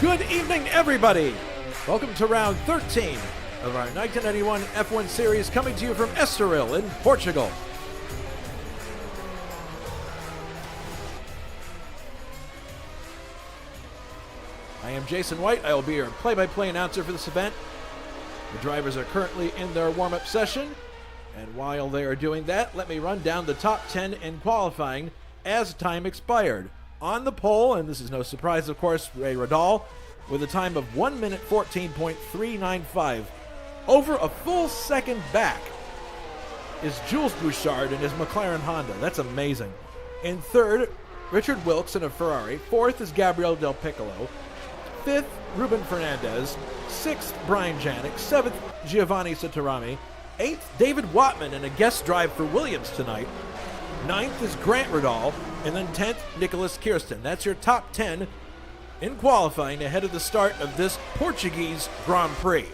Good evening, everybody. Welcome to round 13 of our 1991 F1 series, coming to you from Åcerclinth in Portugal. I am Jason White. I will be your play-by-play announcer for this event. The drivers are currently in their warm-up session, and while they are doing that, let me run down the top 10 in qualifying as time expired. On the pole, and this is no surprise, of course, Ray Radal with a time of 1 minute 14.395. Over a full second back is Jules Bouchard in his McLaren Honda. That's amazing. In third, Richard Wilkes in a Ferrari. Fourth is Gabriel Del Piccolo. Fifth, Ruben Fernandez. Sixth, Brian Janik. Seventh, Giovanni Sottorami. Eighth, David Watman in a guest drive for Williams tonight. Ninth is Grant Radal. And then 10th, Nicholas Kirsten. That's your top 10 in qualifying ahead of the start of this Portuguese Grand Prix.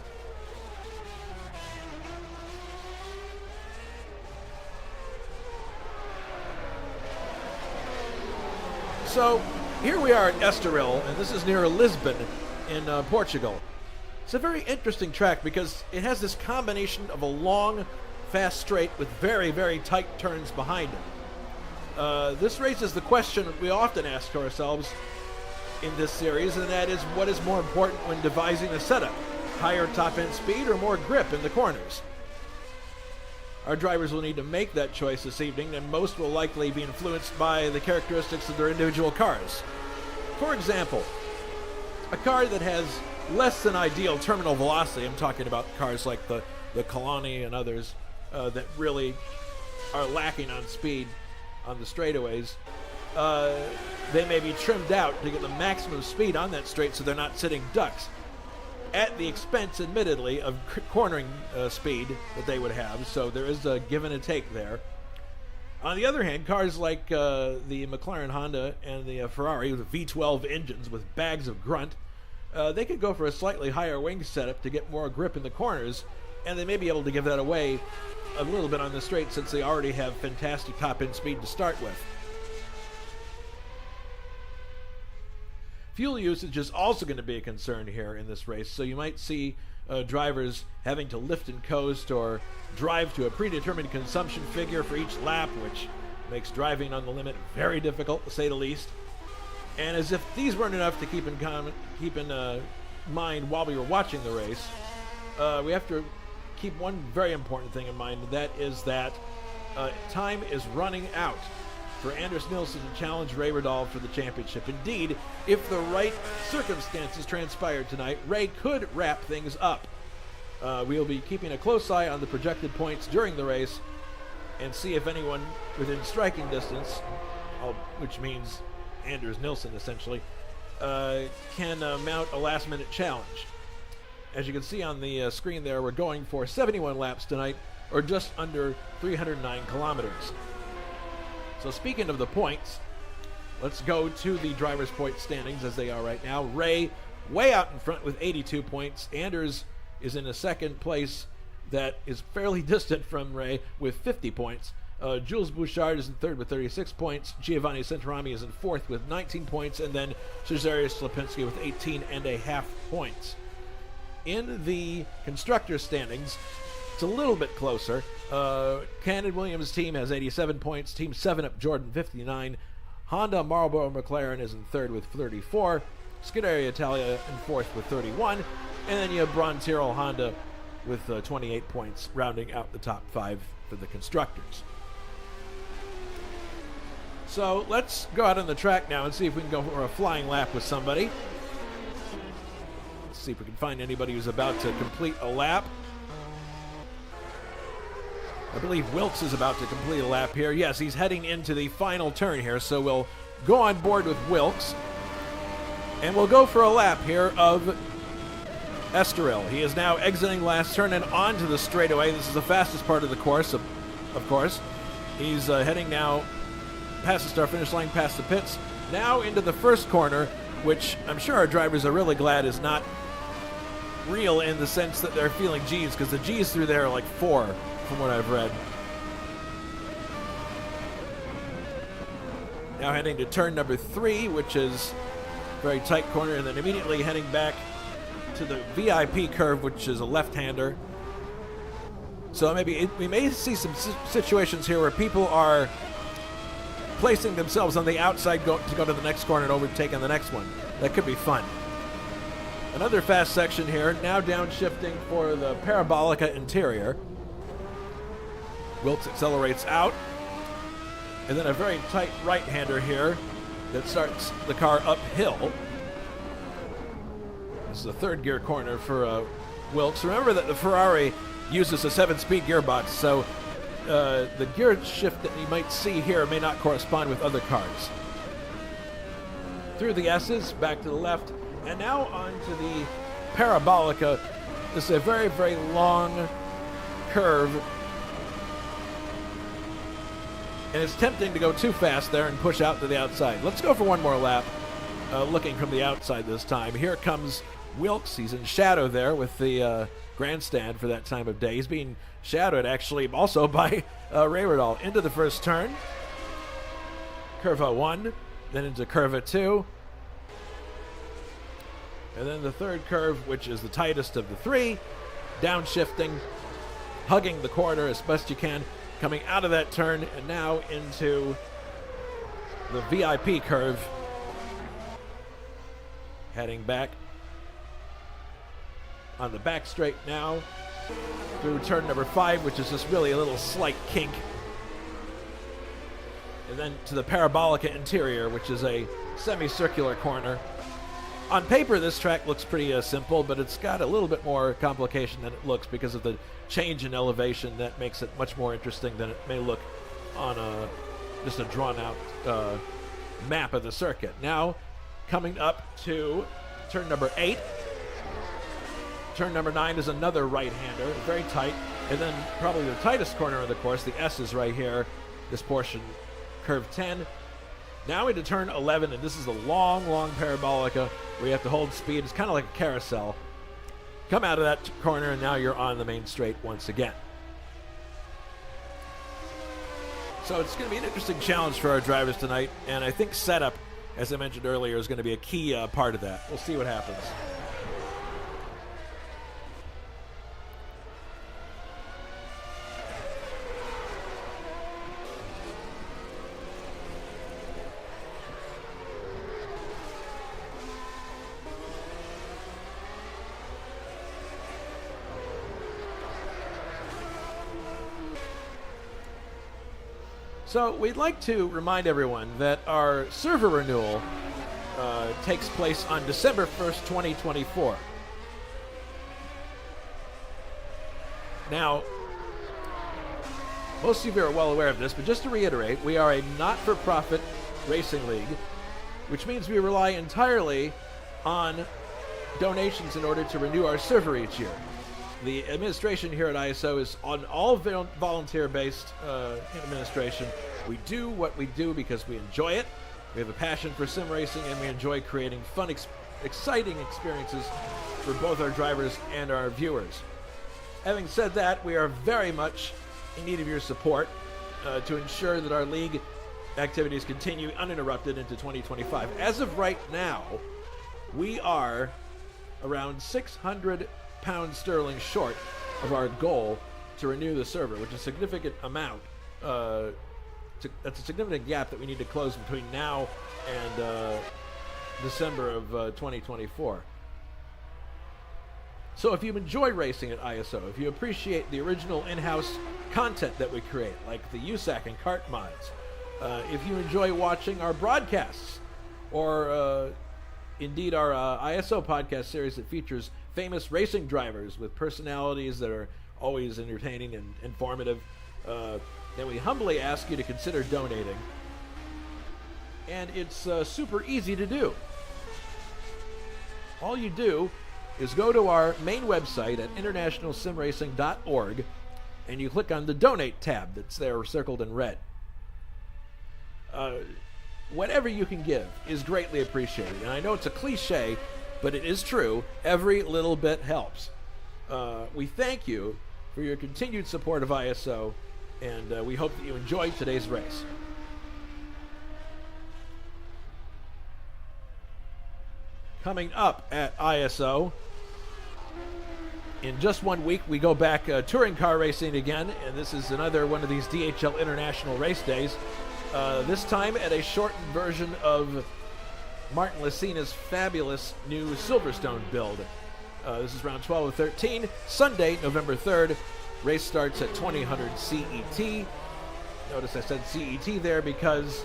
So here we are at Estoril, and this is near Lisbon in Portugal. It's a very interesting track because it has this combination of a long, fast straight with very, very tight turns behind it. This raises the question we often ask ourselves in this series, and that is, what is more important when devising a setup? Higher top-end speed or more grip in the corners? Our drivers will need to make that choice this evening, and most will likely be influenced by the characteristics of their individual cars. For example, a car that has less than ideal terminal velocity, I'm talking about cars like the Kalani and others that really are lacking on speed on the straightaways, they may be trimmed out to get the maximum speed on that straight so they're not sitting ducks, at the expense, admittedly, of cornering speed that they would have. So there is a give and a take there. On the other hand, cars like the McLaren Honda and the Ferrari with V12 engines with bags of grunt, they could go for a slightly higher wing setup to get more grip in the corners, and they may be able to give that away a little bit on the straight since they already have fantastic top-end speed to start with. Fuel usage is also going to be a concern here in this race, so you might see drivers having to lift and coast or drive to a predetermined consumption figure for each lap, which makes driving on the limit very difficult, to say the least. And as if these weren't enough to keep in mind while we were watching the race, we have to keep one very important thing in mind, and that is that time is running out for Anders Nilsson to challenge Ray Radal for the championship. Indeed, if the right circumstances transpire tonight, Ray could wrap things up. We will be keeping a close eye on the projected points during the race and see if anyone within striking distance, which means Anders Nilsson essentially, can mount a last-minute challenge. As you can see on the screen there, we're going for 71 laps tonight, or just under 309 kilometers. So speaking of the points, let's go to the driver's point standings as they are right now. Ray way out in front with 82 points. Anders is in a second place that is fairly distant from Ray with 50 points. Jules Bouchard is in third with 36 points. Giovanni Sottorami is in fourth with 19 points. And then Cezarius Lipinski with 18.5 points. In the constructor standings, it's a little bit closer. Cannon Williams' team has 87 points. Team 7-Up Jordan 59. Honda Marlboro McLaren is in third with 34. Scuderia Italia in fourth with 31. And then you have Braun Tyrrell Honda with 28 points, rounding out the top 5 for the constructors. So let's go out on the track now and see if we can go for a flying lap with somebody. Let's see if we can find anybody who's about to complete a lap. I believe Wilkes is about to complete a lap here. Yes, he's heading into the final turn here, so we'll go on board with Wilkes. And we'll go for a lap here of Estoril. He is now exiting last turn and onto the straightaway. This is the fastest part of the course, of course. He's heading now past the start finish line, past the pits, now into the first corner, which I'm sure our drivers are really glad is not real in the sense that they're feeling G's, because the G's through there are like 4 from what I've read. Now heading to turn number 3, which is Very tight corner, and then immediately heading back to the VIP curve, which is a left-hander. So maybe we may see some situations here where people are placing themselves on the outside to go to the next corner and overtaking the next one. That could be fun. Another fast section here, now downshifting for the Parabolica interior. Wilkes accelerates out, and then a very tight right-hander here that starts the car uphill. This is the third gear corner for Wilkes. Remember that the Ferrari uses a 7-speed gearbox, so the gear shift that you might see here may not correspond with other cars. Through the S's, back to the left, and now onto the Parabolica. This is a very, very long curve, and it's tempting to go too fast there and push out to the outside. Let's go for one more lap, looking from the outside this time. Here comes Wilkes. He's in shadow there with the grandstand for that time of day. He's being shadowed, actually, also by Rayberdahl. Into the first turn. Curva 1, then into Curva 2. And then the third curve, which is the tightest of the three. Downshifting, hugging the corner as best you can. Coming out of that turn and now into the VIP curve. Heading back on the back straight now through turn number 5, which is just really a little slight kink. And then to the Parabolica interior, which is a semicircular corner. On paper, this track looks pretty simple, but it's got a little bit more complication than it looks because of the change in elevation that makes it much more interesting than it may look on just a drawn-out map of the circuit. Now, coming up to turn number 8. Turn number 9 is another right-hander, very tight, and then probably the tightest corner of the course, the S is right here, this portion, curve 10. Now into turn 11, and this is a long, long Parabolica where you have to hold speed. It's kind of like a carousel. Come out of that corner, and now you're on the main straight once again. So it's going to be an interesting challenge for our drivers tonight, and I think setup, as I mentioned earlier, is going to be a key part of that. We'll see what happens. So we'd like to remind everyone that our server renewal takes place on December 1st, 2024. Now, most of you are well aware of this, but just to reiterate, we are a not-for-profit racing league, which means we rely entirely on donations in order to renew our server each year. The administration here at ISO is on all volunteer-based administration. We do what we do because we enjoy it. We have a passion for sim racing, and we enjoy creating fun, exciting experiences for both our drivers and our viewers. Having said that, we are very much in need of your support to ensure that our league activities continue uninterrupted into 2025. As of right now, we are around 600 pounds sterling short of our goal to renew the server, which is a significant amount. That's a significant gap that we need to close between now and December of 2024. So if you enjoy racing at ISO, if you appreciate the original in-house content that we create, like the USAC and kart mods, if you enjoy watching our broadcasts, or indeed our ISO podcast series that features famous racing drivers with personalities that are always entertaining and informative, then we humbly ask you to consider donating. And it's super easy to do. All you do is go to our main website at internationalsimracing.org, and you click on the Donate tab that's there circled in red. Whatever you can give is greatly appreciated. And I know it's a cliche, but it is true. Every little bit helps. We thank you for your continued support of ISO, and we hope that you enjoyed today's race. Coming up at ISO, in just 1 week, we go back touring car racing again, and this is another one of these DHL International Race Days. This time at a shortened version of Martin Licina's fabulous new Silverstone build. This is round 12 of 13, Sunday, November 3rd. Race starts at 2000 CET. Notice I said CET there because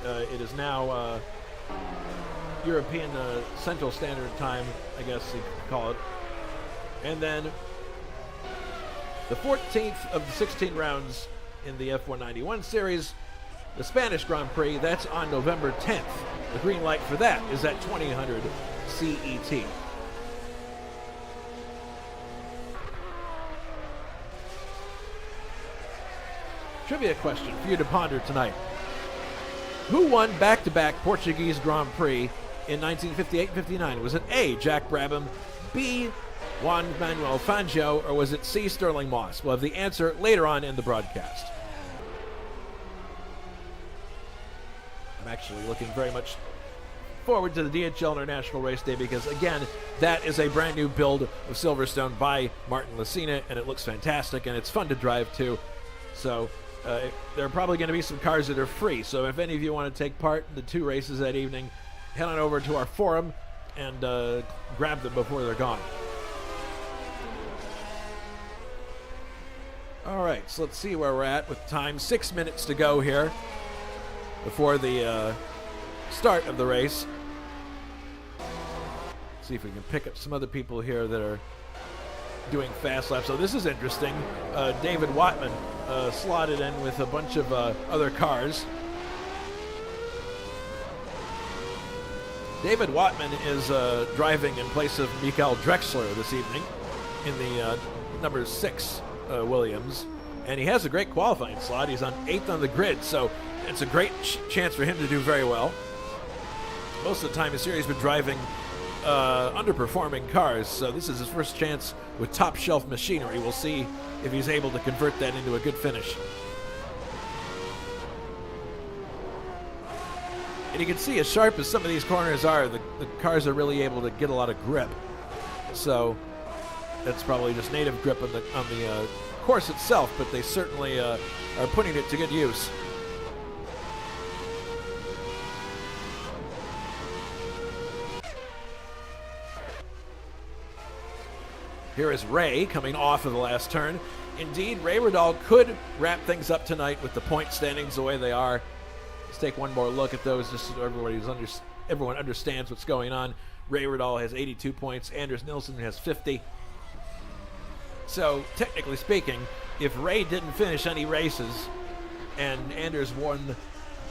it is now European Central Standard Time, I guess you could call it. And then the 14th of the 16 rounds in the F191 series, the Spanish Grand Prix, that's on November 10th. The green light for that is at 2000 CET. Trivia question for you to ponder tonight. Who won back-to-back Portuguese Grand Prix in 1958-59? Was it A, Jack Brabham, B, Juan Manuel Fangio, or was it C, Sterling Moss? We'll have the answer later on in the broadcast. I'm actually looking very much forward to the DHL International Race Day because, again, that is a brand new build of Silverstone by Martin Licina, and it looks fantastic, and it's fun to drive too. So there are probably going to be some cars that are free. So if any of you want to take part in the 2 races that evening, head on over to our forum and grab them before they're gone. All right, so let's see where we're at with time. 6 minutes to go here before the start of the race. See if we can pick up some other people here that are doing fast laps. So this is interesting. David Wattman slotted in with a bunch of other cars. David Wattman is driving in place of Michael Drexler this evening in the number 6 Williams, and he has a great qualifying slot. He's on 8th on the grid, so it's a great chance for him to do very well. Most of the time this year he's been driving underperforming cars, so this is his first chance with top shelf machinery. We'll see if he's able to convert that into a good finish. And you can see as sharp as some of these corners are, the cars are really able to get a lot of grip. So that's probably just native grip on the course itself, but they certainly are putting it to good use. Here is Ray coming off of the last turn. Indeed, Ray Riddall could wrap things up tonight with the point standings the way they are. Let's take one more look at those just so everyone understands what's going on. Ray Riddall has 82 points. Anders Nilsson has 50. So, technically speaking, if Ray didn't finish any races and Anders won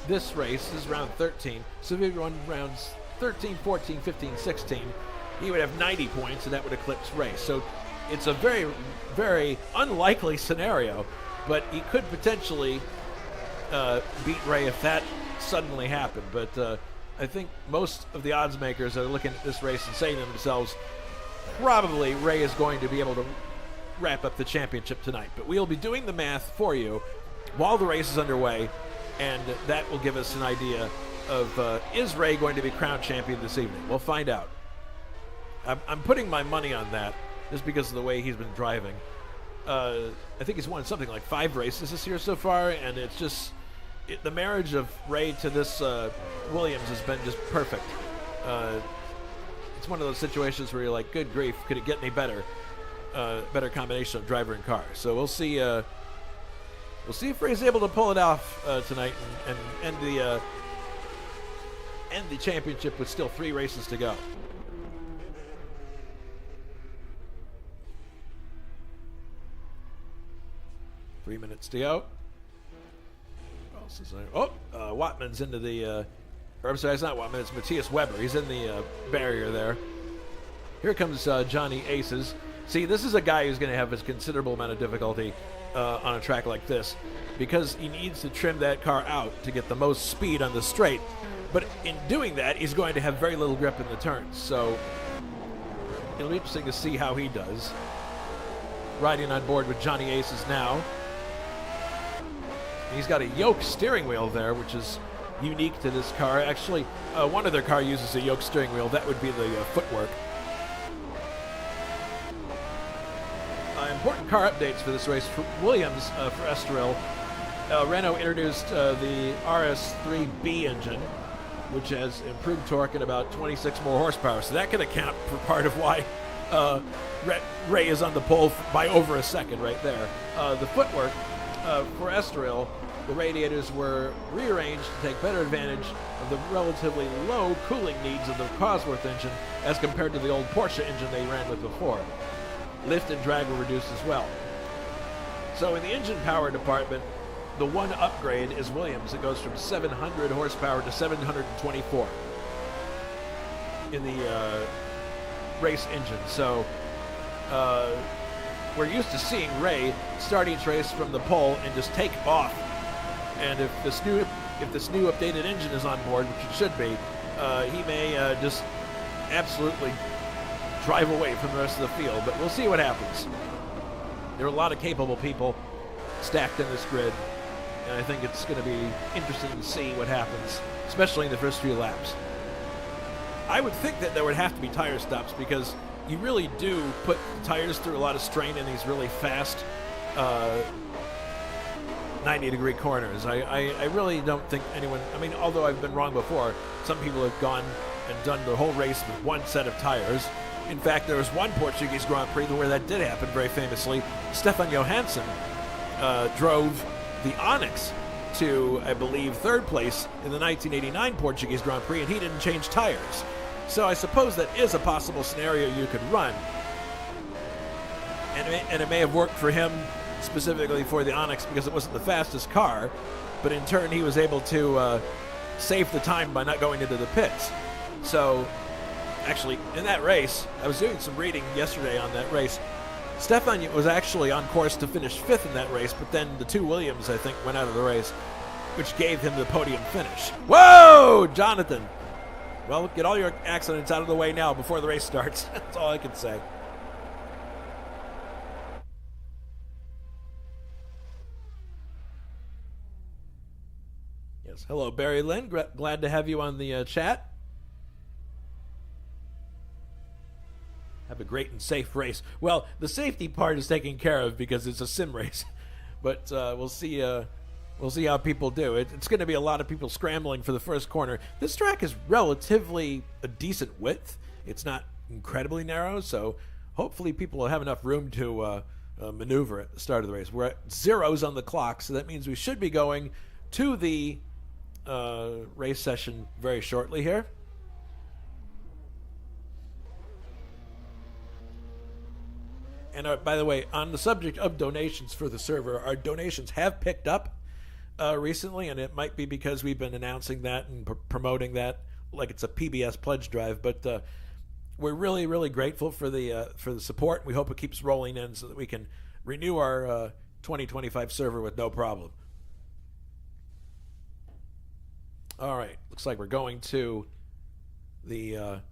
this race, this is round 13, so if he won rounds 13, 14, 15, 16, he would have 90 points, and that would eclipse Ray. So it's a very, very unlikely scenario, but he could potentially beat Ray if that suddenly happened. But I think most of the odds makers are looking at this race and saying to themselves, probably Ray is going to be able to wrap up the championship tonight. But we'll be doing the math for you while the race is underway, and that will give us an idea of is Ray going to be crowned champion this evening? We'll find out. I'm putting my money on that just because of the way he's been driving. I think he's won something like 5 races this year so far, and it's just the marriage of Ray to this Williams has been just perfect. It's one of those situations where you're like, good grief, could it get any better? Better combination of driver and car. So we'll see. We'll see if Ray's able to pull it off tonight and end the championship with still 3 races to go. Three minutes to go. What else is there? Wattman's into the. Or I'm sorry, it's not Wattman. It's Matthias Weber. He's in the barrier there. Here comes Johnny Aces. See, this is a guy who's going to have a considerable amount of difficulty on a track like this because he needs to trim that car out to get the most speed on the straight. But in doing that, he's going to have very little grip in the turns. So it'll be interesting to see how he does. Riding on board with Johnny Aces now. He's got a yoke steering wheel there, which is unique to this car. Actually, one other car uses a yoke steering wheel. That would be the footwork. Important car updates for this race. For Williams, for Estoril, Renault introduced the RS3B engine, which has improved torque and about 26 more horsepower. So that can account for part of why Ray is on the pole by over a second right there. The footwork for Estoril, the radiators were rearranged to take better advantage of the relatively low cooling needs of the Cosworth engine as compared to the old Porsche engine they ran with before. Lift and drag were reduced as well. So in the engine power department, the one upgrade is Williams. It goes from 700 horsepower to 724 in the race engine. So we're used to seeing Ray start each race from the pole and just take off. And if this new updated engine is on board, which it should be, he may just absolutely drive away from the rest of the field. But we'll see what happens. There are a lot of capable people stacked in this grid, and I think it's going to be interesting to see what happens, especially in the first few laps. I would think that there would have to be tire stops because you really do put tires through a lot of strain in these really fast 90-degree corners. I really don't think anyone, I mean, although I've been wrong before, some people have gone and done the whole race with one set of tires. In fact, there was one Portuguese Grand Prix where that did happen very famously. Stefan Johansson drove the Onyx to, I believe, third place in the 1989 Portuguese Grand Prix, and he didn't change tires. So I suppose that is a possible scenario you could run. And it may have worked for him specifically for the Onyx because it wasn't the fastest car, but in turn he was able to save the time by not going into the pits. So actually, in that race, I was doing some reading yesterday on that race. Stefan was actually on course to finish fifth in that race, but then the two Williams, I think, went out of the race, which gave him the podium finish. Whoa, Jonatan! Well, get all your accidents out of the way now before the race starts. That's all I can say. Yes, hello, Barry Lynn. Glad to have you on the chat. Have a great and safe race. Well, the safety part is taken care of because it's a sim race, but we'll see. We'll see how people do. It's going to be a lot of people scrambling for the first corner. This track is relatively a decent width. It's not incredibly narrow, so hopefully people will have enough room to maneuver at the start of the race. We're at zeros on the clock, so that means we should be going to the race session very shortly here. And by the way, on the subject of donations for the server, our donations have picked up recently, and it might be because we've been announcing that and promoting that like it's a PBS pledge drive. But we're really, really grateful for the support. We hope it keeps rolling in so that we can renew our 2025 server with no problem. All right, looks like we're going to the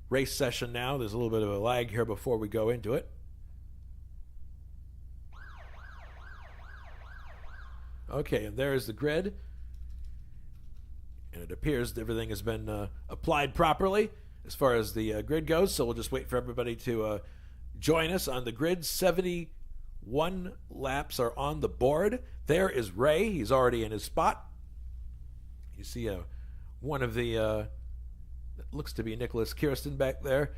race session now. There's a little bit of a lag here before we go into it. Okay, and there's the grid. And it appears that everything has been applied properly as far as the grid goes, so we'll just wait for everybody to join us on the grid. 71 laps are on the board. There is Ray. He's already in his spot. You see one of the, that looks to be Nicholas Kirsten back there.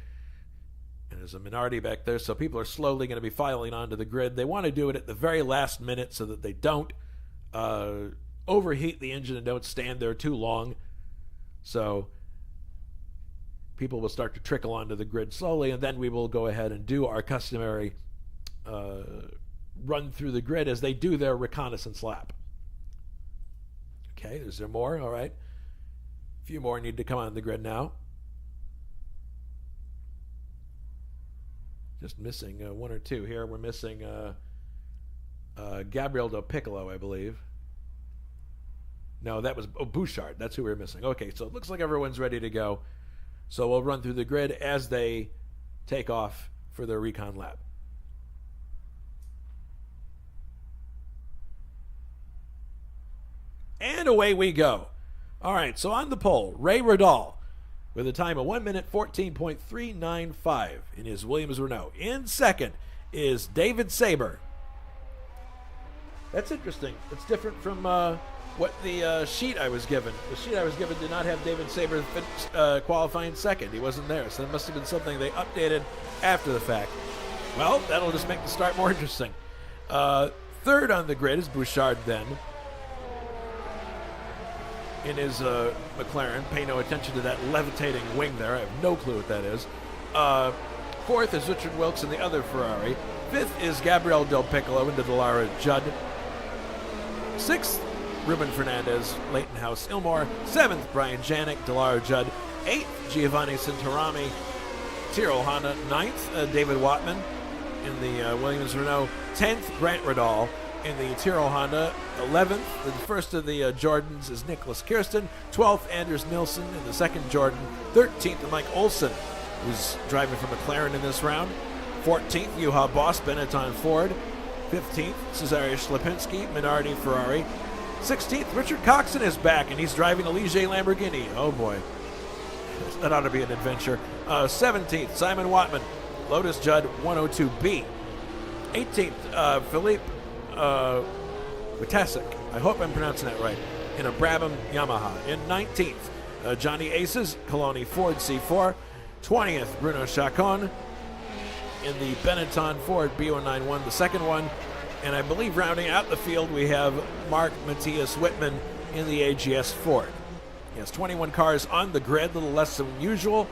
And there's a Minardi back there, so people are slowly going to be filing onto the grid. They want to do it at the very last minute so that they don't overheat the engine and don't stand there too long. So people will start to trickle onto the grid slowly, and then we will go ahead and do our customary run through the grid as they do their reconnaissance lap. Okay, is there more? All right. A few more need to come on the grid now. Just missing one or two here. We're missing Gabriel Del Piccolo, I believe. No, that was Bouchard. That's who we were missing. Okay, so it looks like everyone's ready to go. So we'll run through the grid as they take off for their recon lap. And away we go. All right, so on the pole, Ray Riddall with a time of 1 minute 14.395 in his Williams Renault. In second is David Saber. That's interesting. It's different from what the sheet I was given. The sheet I was given did not have David Saber qualifying second. He wasn't there, so that must have been something they updated after the fact. Well, that'll just make the start more interesting. Third on the grid is Bouchard then. In his McLaren. Pay no attention to that levitating wing there. I have no clue what that is. Fourth is Richard Wilkes in the other Ferrari. Fifth is Gabriel Del Piccolo into Delara Judd. Sixth, Ruben Fernandez, Leighton House Ilmore. Seventh, Brian Janik, Delara Judd. Eighth, Giovanni Cinturami, Tyrrell Honda. Ninth, David Watman in the Williams Renault. 10th, Grant Riddall in the Tyrrell Honda. 11th, the first of the Jordans is Nicholas Kirsten. 12th, Anders Nilsson in the second Jordan. 13th, Mike Olsen, who's driving for McLaren in this round. 14th, Juha Boss, Benetton Ford. 15th, Cesare Lipinski, Minardi Ferrari. 16th, Richard Coxon is back, and he's driving a Ligier Lamborghini. Oh boy, that ought to be an adventure. 17th, Simon Watman, Lotus Judd 102B. 18th, Philippe Witasek, I hope I'm pronouncing that right, in a Brabham Yamaha. In 19th, Johnny Aces, Coloni Ford C4. 20th, Bruno Chacon in the Benetton Ford B191, the second one. And I believe rounding out the field, we have Mark Matthias Whitman in the AGS Ford. Yes, 21 cars on the grid, a little less than usual.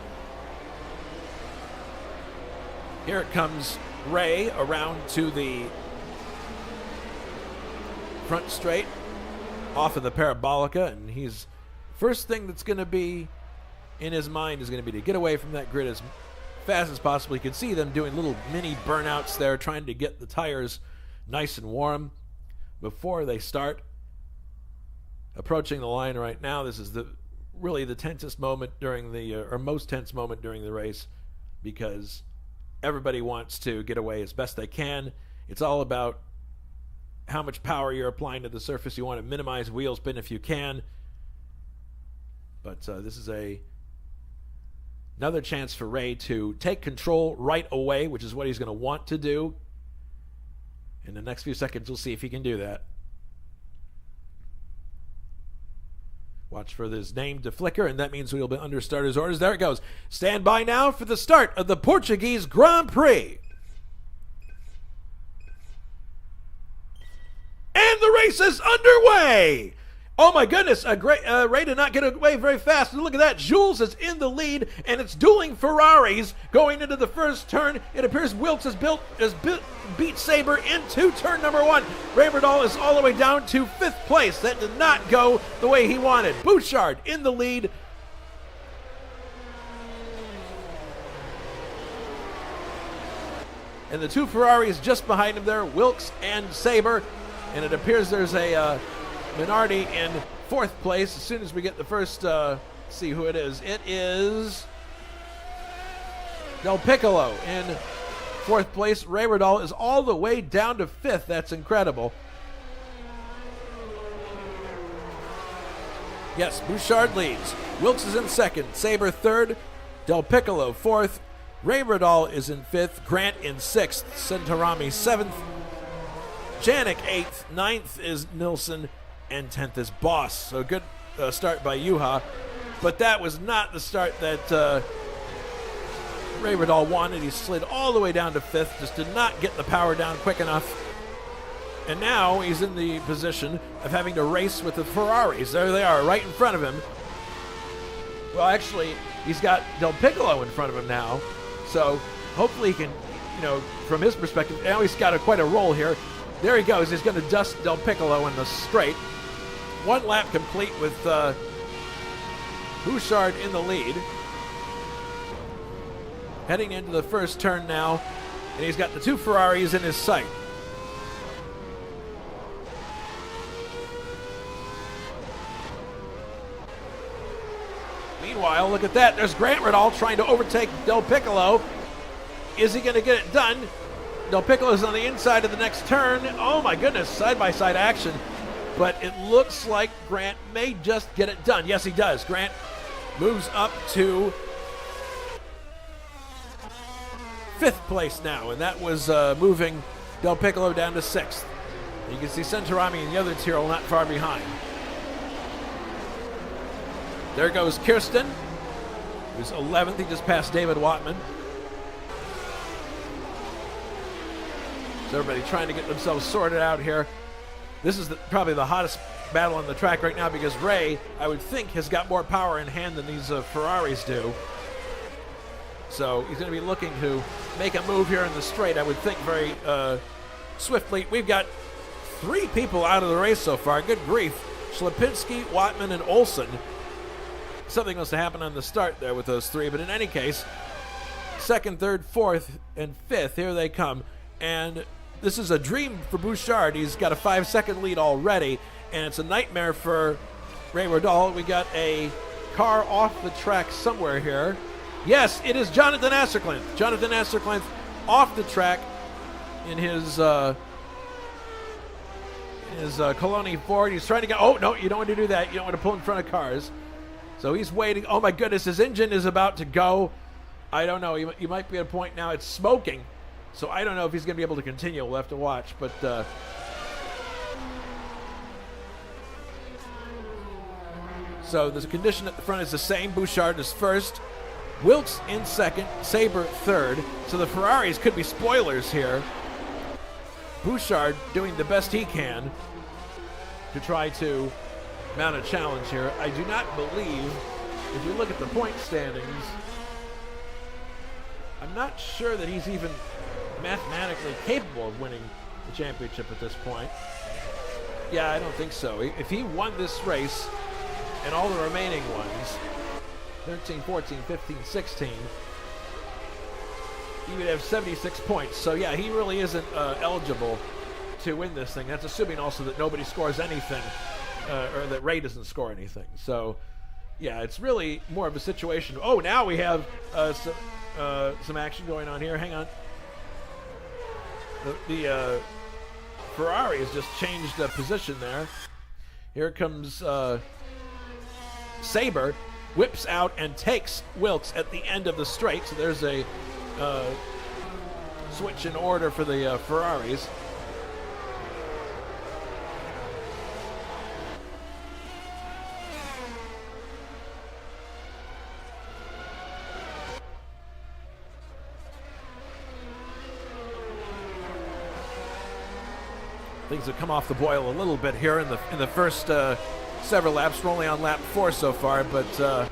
Here it comes Ray around to the front straight off of the Parabolica, and he's first thing that's going to be in his mind is going to be to get away from that grid as fast as possible. You can see them doing little mini burnouts there, trying to get the tires nice and warm before they start. Approaching the line right now, this is really the tensest moment during the or most tense moment during the race, because everybody wants to get away as best they can. It's all about how much power you're applying to the surface. You want to minimize wheel spin if you can. But this is another chance for Ray to take control right away, which is what he's going to want to do. In the next few seconds, we'll see if he can do that. Watch for his name to flicker, and that means we'll be under starter's orders. There it goes. Stand by now for the start of the Portuguese Grand Prix. And the race is underway. Oh my goodness, Ray did not get away very fast. Look at that, Jules is in the lead, and it's dueling Ferraris going into the first turn. It appears Wilkes has beat Saber into turn number one. Ray Riddall is all the way down to 5th place. That did not go the way he wanted. Bouchard in the lead. And the two Ferraris just behind him there, Wilkes and Saber. And it appears there's a Minardi in 4th place. As soon as we get the first, see who it is. It is Del Piccolo in 4th place. Ray Riddall is all the way down to 5th. That's incredible. Yes, Bouchard leads. Wilkes is in 2nd. Saber 3rd. Del Piccolo 4th. Ray Riddall is in 5th. Grant in 6th. Cinturami 7th. Janik 8th. 9th is Nilsson. And 10th is Boss. So good start by Juha. But that was not the start that Ray Riddall wanted. He slid all the way down to 5th. Just did not get the power down quick enough. And now he's in the position of having to race with the Ferraris. There they are, right in front of him. Well, actually, he's got Del Piccolo in front of him now. So hopefully he can, from his perspective, now he's got quite a roll here. There he goes. He's going to dust Del Piccolo in the straight. One lap complete with Bouchard in the lead. Heading into the first turn now, and he's got the two Ferraris in his sight. Meanwhile, look at that. There's Grant Riddall trying to overtake Del Piccolo. Is he going to get it done? Del Piccolo's on the inside of the next turn. Oh my goodness, side-by-side action. but it looks like Grant may just get it done. Yes, he does. Grant moves up to 5th place now, and that was moving Del Piccolo down to 6th. You can see Centurami and the other Tyrrell not far behind. There goes Kirsten, who's 11th. He just passed David Watman. So everybody trying to get themselves sorted out here. This is probably the hottest battle on the track right now because Ray, I would think, has got more power in hand than these Ferraris do. So he's going to be looking to make a move here in the straight, I would think, very swiftly. We've got 3 people out of the race so far. Good grief. Slepinski, Watman, and Olsen. Something must have happened on the start there with those 3, but in any case, 2nd, 3rd, 4th, and 5th, here they come. And this is a dream for Bouchard. He's got a 5-second lead already, and it's a nightmare for Ray Rodal. We got a car off the track somewhere here. Yes, it is Jonatan Åcerclinth. Jonatan Åcerclinth off the track in his Coloni Ford. He's trying to get, oh, no, you don't want to do that. You don't want to pull in front of cars. So he's waiting. Oh, my goodness, his engine is about to go. I don't know. You might be at a point now. It's smoking. So I don't know if he's going to be able to continue. We'll have to watch. But so the condition at the front is the same. Bouchard is 1st. Wilkes in 2nd. Sabre 3rd. So the Ferraris could be spoilers here. Bouchard doing the best he can to try to mount a challenge here. I do not believe, if you look at the point standings, I'm not sure that he's even mathematically capable of winning the championship at this point. Yeah, I don't think so. If he won this race and all the remaining ones, 13, 14, 15, 16, he would have 76 points. So yeah, he really isn't eligible to win this thing. That's assuming also that nobody scores anything, or that Ray doesn't score anything. So yeah, it's really more of a situation. Oh, now we have some action going on here. Hang on. The Ferrari has just changed position there. Here comes Sabre, whips out and takes Wilkes at the end of the straight. So there's a switch in order for the Ferraris. Things have come off the boil a little bit here in the first several laps. We're only on lap 4 so far, but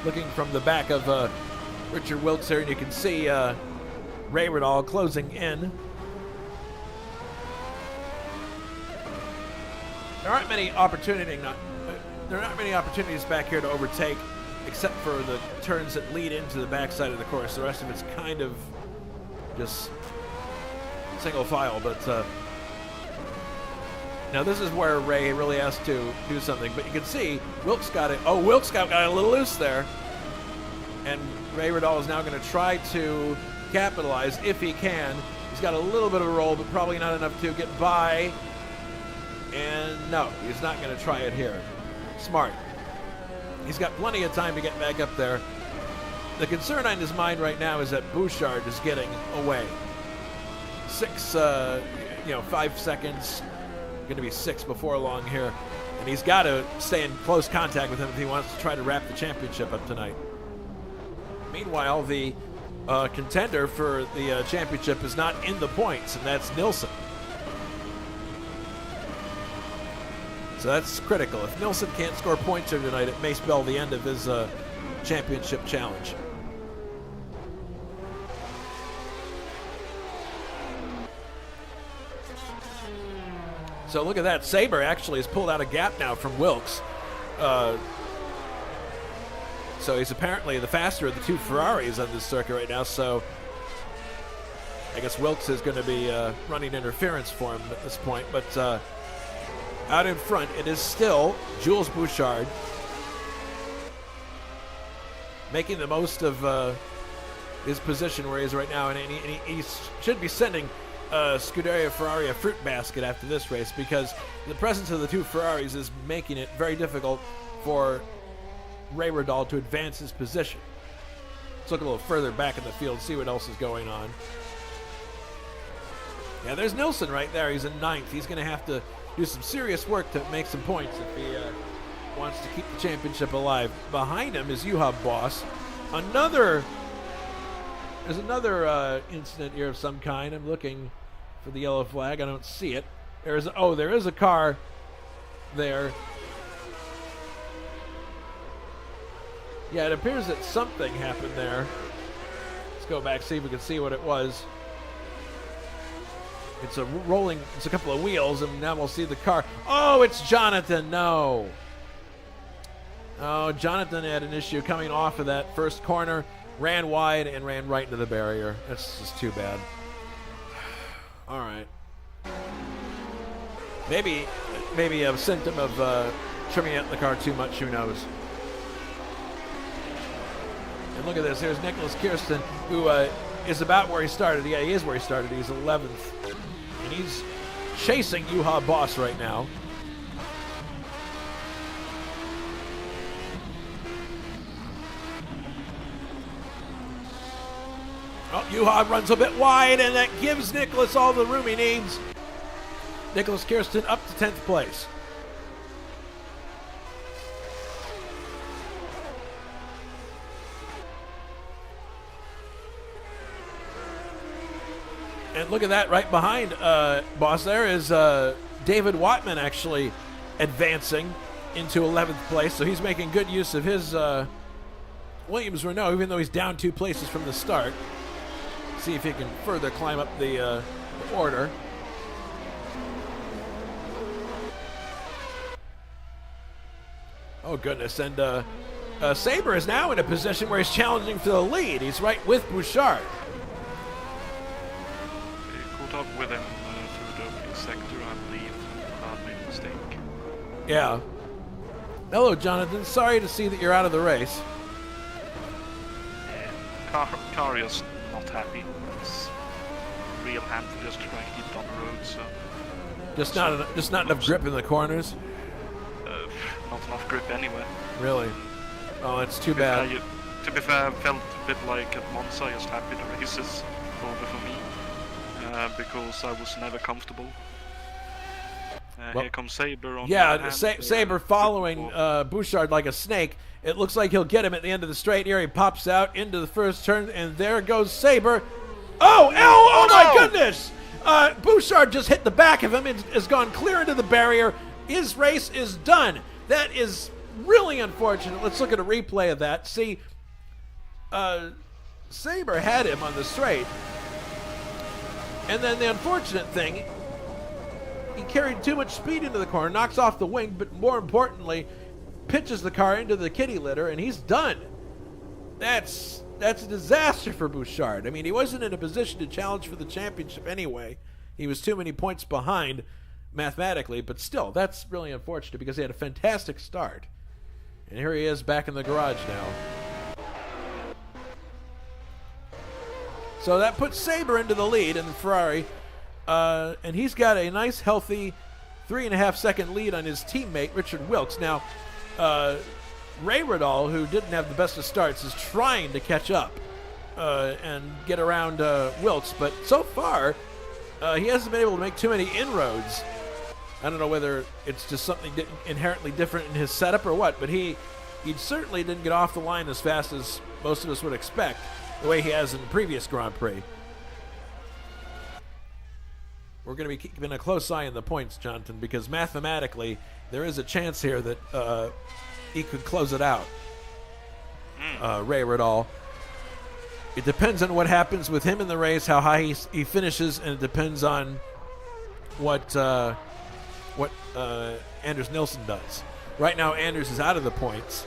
looking from the back of Richard Wilkes here, and you can see Ray Rodal closing in. There aren't many opportunities back here to overtake, except for the turns that lead into the backside of the course. The rest of it's kind of just single file, but now this is where Ray really has to do something. But you can see Wilkes got it. Oh, Wilkes got a little loose there, and Ray Rodal is now going to try to capitalize if he can. He's got a little bit of a roll, but probably not enough to get by. And no, he's not going to try it here. Smart. He's got plenty of time to get back up there. The concern on his mind right now is that Bouchard is getting away. 5 seconds. Going to be 6 before long here. And he's got to stay in close contact with him if he wants to try to wrap the championship up tonight. Meanwhile, the contender for the championship is not in the points, and that's Nilsson. So that's critical. If Nilsson can't score points here tonight, it may spell the end of his championship challenge. So look at that. Sabre actually has pulled out a gap now from Wilkes. So he's apparently the faster of the 2 Ferraris on this circuit right now. So I guess Wilkes is going to be running interference for him at this point. But out in front, it is still Jules Bouchard making the most of his position where he is right now. And he should be sending Scuderia Ferrari a fruit basket after this race, because the presence of the two Ferraris is making it very difficult for Reyberdal to advance his position. Let's look a little further back in the field, see what else is going on. Yeah, there's Nilsson right there. He's in 9th. He's going to have to do some serious work to make some points if he wants to keep the championship alive. Behind him is Juha Boss. There's another incident here of some kind. I'm looking for the yellow flag. I don't see it. There is a car there. Yeah, it appears that something happened there. Let's go back, see if we can see what it was. It's a couple of wheels, and now we'll see the car. Oh, it's Jonatan, no. Oh, Jonatan had an issue coming off of that first corner, ran wide and ran right into the barrier. That's just too bad. All right. Maybe a symptom of trimming out the car too much, who knows. And look at this, here's Nicholas Kirsten, who is about where he started. Yeah, he is where he started. He's 11th. And he's chasing Juha Boss right now. Oh, Juha runs a bit wide, and that gives Nicholas all the room he needs. Nicholas Kirsten up to 10th place. And look at that right behind Boss. There is David Watman actually advancing into 11th place. So he's making good use of his Williams Renault, even though he's down 2 places from the start. See if he can further climb up the order. Oh, goodness. And Saber is now in a position where he's challenging for the lead. He's right with Bouchard. Up with him through the opening sector, I believe. I made a mistake. Yeah. Hello, Jonathan. Sorry to see that you're out of the race. Yeah. Karia's not happy. It's a real handful just trying to keep it on the road. So just not enough grip in the corners. Not enough grip anywhere. Really? Oh, it's too bad. To be fair, I felt a bit like at Monza, just happy the race is over for me. Because I was never comfortable. Well, here comes Saber on. Yeah, Saber following Bouchard like a snake. It looks like he'll get him at the end of the straight here. He pops out into the first turn, and there goes Saber. Oh my goodness! Bouchard just hit the back of him and has gone clear into the barrier. His race is done. That is really unfortunate. Let's look at a replay of that. See, Saber had him on the straight. And then the unfortunate thing, he carried too much speed into the corner, knocks off the wing, but more importantly, pitches the car into the kitty litter, and he's done. That's a disaster for Bouchard. I mean, he wasn't in a position to challenge for the championship anyway. He was too many points behind mathematically, but still, that's really unfortunate because he had a fantastic start. And here he is back in the garage now. So that puts Saber into the lead in the Ferrari, and he's got a nice, healthy 3.5 second lead on his teammate, Richard Wilkes. Now, Reyberdal, who didn't have the best of starts, is trying to catch up and get around Wilkes, but so far, he hasn't been able to make too many inroads. I don't know whether it's just something inherently different in his setup or what, but he certainly didn't get off the line as fast as most of us would expect, the way he has in the previous Grand Prix. We're going to be keeping a close eye on the points, Jonathan, because mathematically there is a chance here that he could close it out. Reyberdal. It depends on what happens with him in the race, how high he finishes, and it depends on what Anders Nilsson does. Right now, Anders is out of the points,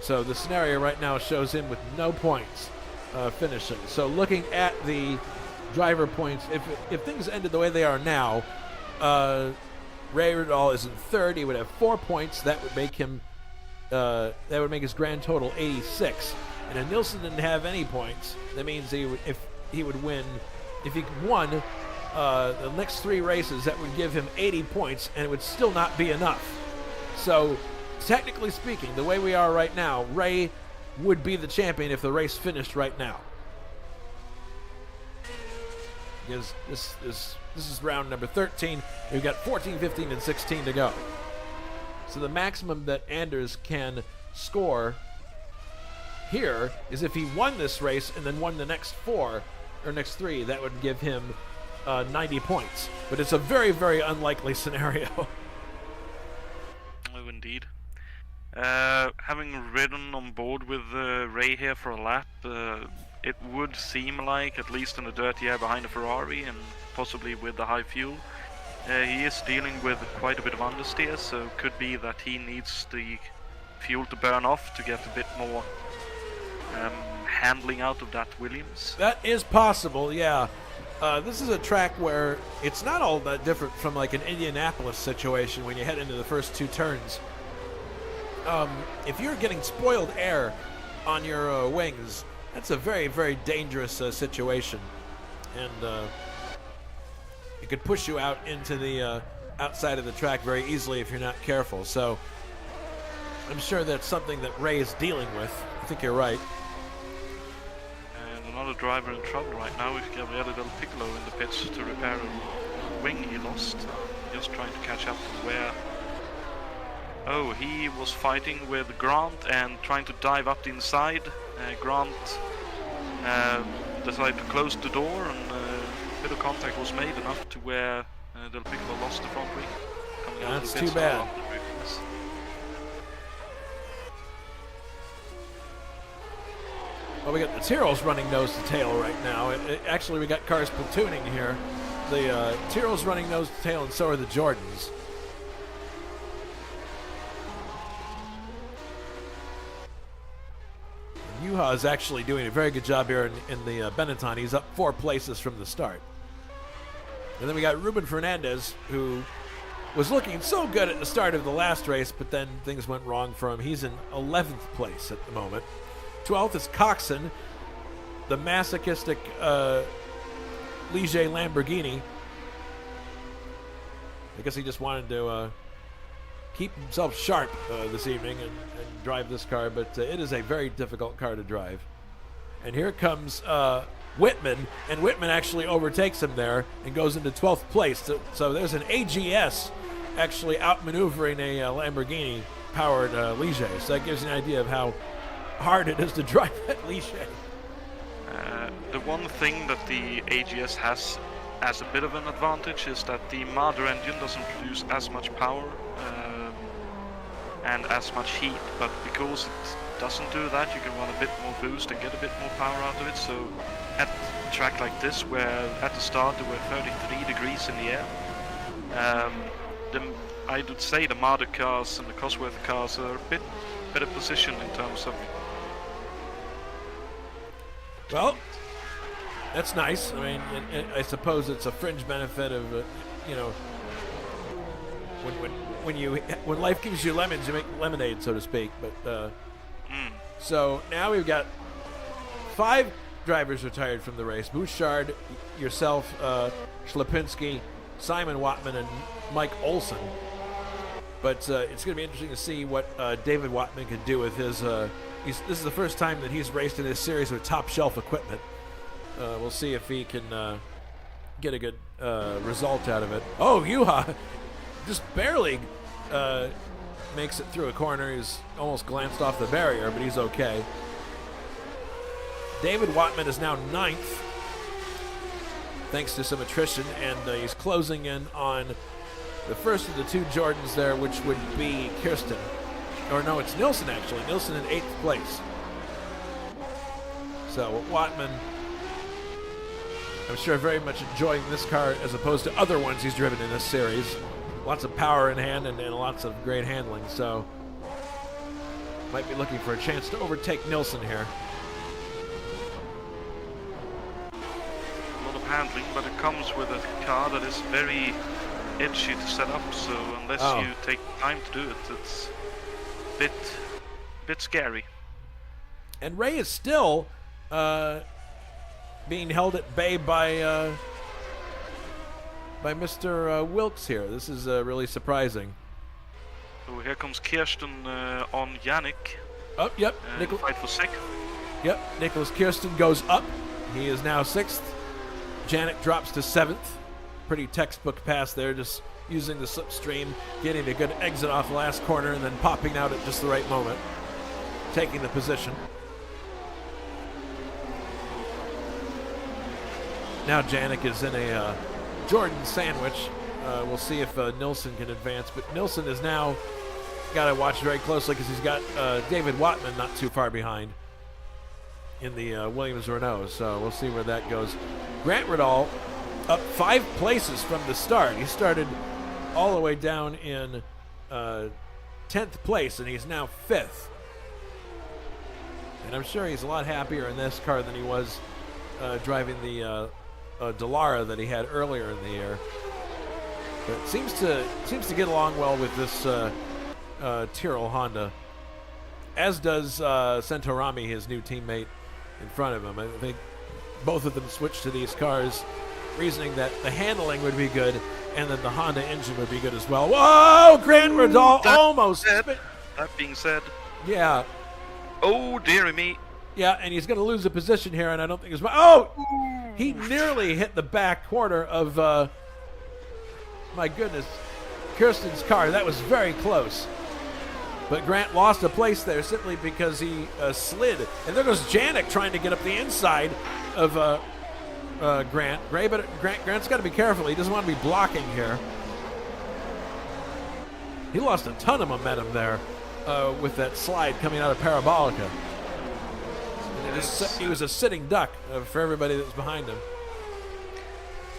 so the scenario right now shows him with no points finishing. So looking at the driver points, if things ended the way they are now, Reyberdal is in third. He would have 4 points. That would make him. That would make his grand total 86. And if Nilsson didn't have any points, that means if he won, the next 3 races, that would give him 80 points, and it would still not be enough. So, technically speaking, the way we are right now, Ray would be the champion if the race finished right now. Because this is round number 13. We've got 14, 15, and 16 to go. So the maximum that Anders can score here is if he won this race and then won the next 4 or next 3, that would give him 90 points. But it's a very, very unlikely scenario. Oh, indeed. Having ridden on board with Ray here for a lap, it would seem like, at least in the dirty air behind the Ferrari and possibly with the high fuel, he is dealing with quite a bit of understeer, so it could be that he needs the fuel to burn off to get a bit more handling out of that Williams. That is possible, yeah. This is a track where it's not all that different from like an Indianapolis situation when you head into the first 2 turns. If you're getting spoiled air on your wings, that's a very, very dangerous situation, and it could push you out into the outside of the track very easily if you're not careful. So I'm sure that's something that Ray is dealing with. I think you're right. And another driver in trouble right now is Gabriele Del Piccolo in the pits to repair a wing he lost. Just trying to catch up to where... Oh, he was fighting with Grant and trying to dive up the inside. Grant decided to close the door, and a bit of contact was made, enough to where Del Piccolo lost the front wing. Coming out That's of the too bad. Well, we got the Tyrrells running nose to tail right now. Actually, we got cars platooning here. The Tyrrells running nose to tail, and so are the Jordans. Juha is actually doing a very good job here in the Benetton. He's up 4 places from the start. And then we got Ruben Fernandez, who was looking so good at the start of the last race, but then things went wrong for him. He's in 11th place at the moment. 12th is Coxon, the masochistic Ligier Lamborghini. I guess he just wanted to keep himself sharp this evening and drive this car, but it is a very difficult car to drive. And here comes Whitman, and Whitman actually overtakes him there and goes into 12th place. So there's an AGS actually outmaneuvering a Lamborghini-powered Ligier. So that gives you an idea of how hard it is to drive that Ligier. The one thing that the AGS has as a bit of an advantage is that the Marder engine doesn't produce as much power and as much heat, but because it doesn't do that, you can run a bit more boost and get a bit more power out of it. So at a track like this, where at the start there were 33 degrees in the air, I would say the Marder cars and the Cosworth cars are a bit better positioned in terms of... Well, that's nice. I mean, I suppose it's a fringe benefit of, you know, when life gives you lemons, you make lemonade, so to speak. But so now we've got 5 drivers retired from the race: Bouchard, yourself, Schlapinski, Simon Watman, and Mike Olson. But it's going to be interesting to see what David Watman can do with his. This is the first time that he's raced in this series with top shelf equipment. We'll see if he can get a good result out of it. Oh, Juha just barely makes it through a corner. He's almost glanced off the barrier, but he's okay. David Watman is now 9th, thanks to some attrition, and he's closing in on the first of the 2 Jordans there, which would be Kirsten. Or no, it's Nilsson, actually. Nilsson in 8th place. So Watman, I'm sure, very much enjoying this car as opposed to other ones he's driven in this series. Lots of power in hand and lots of great handling, so might be looking for a chance to overtake Nilsson here. A lot of handling, but it comes with a car that is very edgy to set up, so unless you take time to do it, it's a bit scary. And Ray is still being held at bay by by Mr. Wilkes here. This is really surprising. So here comes Kirsten on Yannick. Oh, yep. Fight for 6th. Yep, Nicholas Kirsten goes up. He is now 6th. Janik drops to 7th. Pretty textbook pass there, just using the slipstream, getting a good exit off the last corner, and then popping out at just the right moment, taking the position. Now Janik is in a Jordan sandwich. We'll see if Nilsson can advance, but Nilsson is now got to watch very closely because he's got David Watman not too far behind in the Williams-Renault, so we'll see where that goes. Grant Riddall up 5 places from the start. He started all the way down in 10th place, and he's now 5th. And I'm sure he's a lot happier in this car than he was driving the Dallara that he had earlier in the year. But seems to get along well with this Tyrrell Honda, as does Santorami, his new teammate in front of him. I think both of them switched to these cars reasoning that the handling would be good and that the Honda engine would be good as well. Whoa! Grant Riddall almost. That being said. Yeah. Oh, dearie me. Yeah, and he's going to lose a position here, and I don't think it's... Oh! He nearly hit the back quarter of, my goodness, Kirsten's car. That was very close. But Grant lost a place there simply because he slid. And there goes Janik trying to get up the inside of Grant. Grant's got to be careful. He doesn't want to be blocking here. He lost a ton of momentum there with that slide coming out of Parabolica. He was a sitting duck for everybody that was behind him.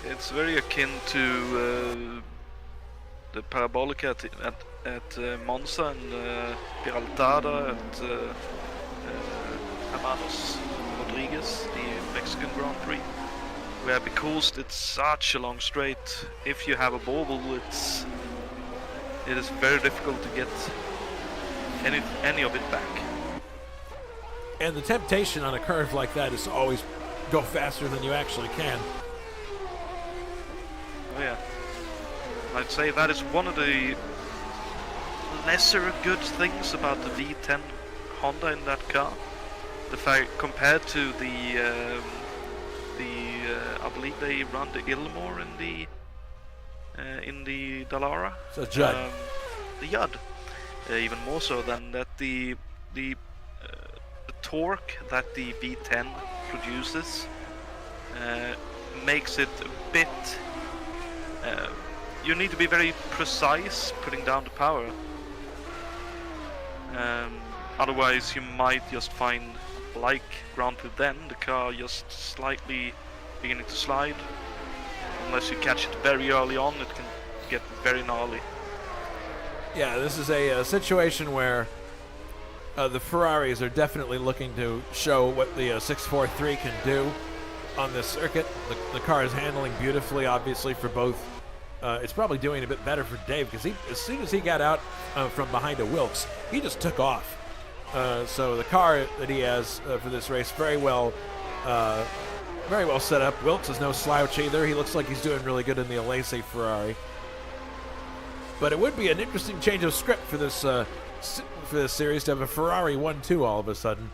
It's very akin to the Parabolica at Monza and Peraltada at Hermanos Rodriguez, the Mexican Grand Prix, where because it's such a long straight, if you have a bobble, it is very difficult to get any of it back. And the temptation on a curve like that is to always go faster than you actually can. Oh yeah. I'd say that is one of the lesser good things about the V10 Honda in that car. The fact compared to the I believe they run the Ilmor in the Dallara. So Judd. The Judd. Even more so than that the torque that the V10 produces makes it a bit you need to be very precise putting down the power, otherwise you might just find, like granted then, the car just slightly beginning to slide. Unless you catch it very early on, it can get very gnarly. Yeah, this is a situation where the Ferraris are definitely looking to show what the 643 can do on this circuit. The car is handling beautifully, obviously, for both. It's probably doing a bit better for Dave because as soon as he got out from behind a Wilkes, he just took off. So the car that he has for this race, very well set up. Wilkes is no slouch either. He looks like he's doing really good in the Alesi Ferrari. But it would be an interesting change of script for this series to have a Ferrari 1-2 all of a sudden.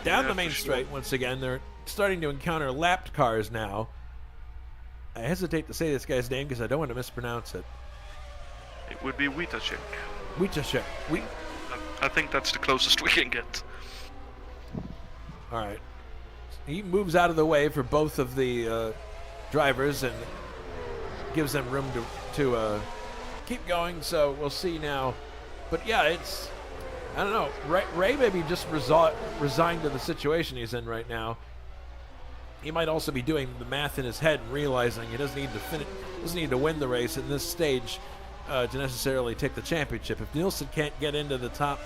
Down the main straight once again. They're starting to encounter lapped cars now. I hesitate to say this guy's name because I don't want to mispronounce it. It would be Witacek. Witacek. I think that's the closest we can get. All right. He moves out of the way for both of the drivers and gives them room to keep going. So we'll see now. But yeah, it's, I don't know. Ray maybe just resigned to the situation he's in right now. He might also be doing the math in his head and realizing he doesn't need to win the race in this stage to necessarily take the championship. If Nilsson can't get into the top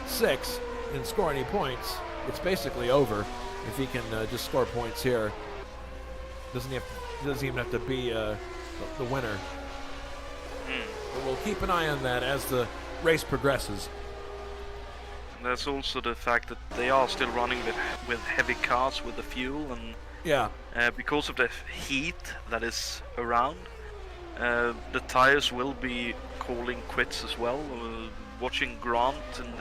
6 and score any points, it's basically over. If he can just score points here, doesn't even have to be the winner. But we'll keep an eye on that as the race progresses. There's also the fact that they are still running with heavy cars with the fuel, and Yeah. Because of the heat that is around, the tires will be calling quits as well. Watching Grant in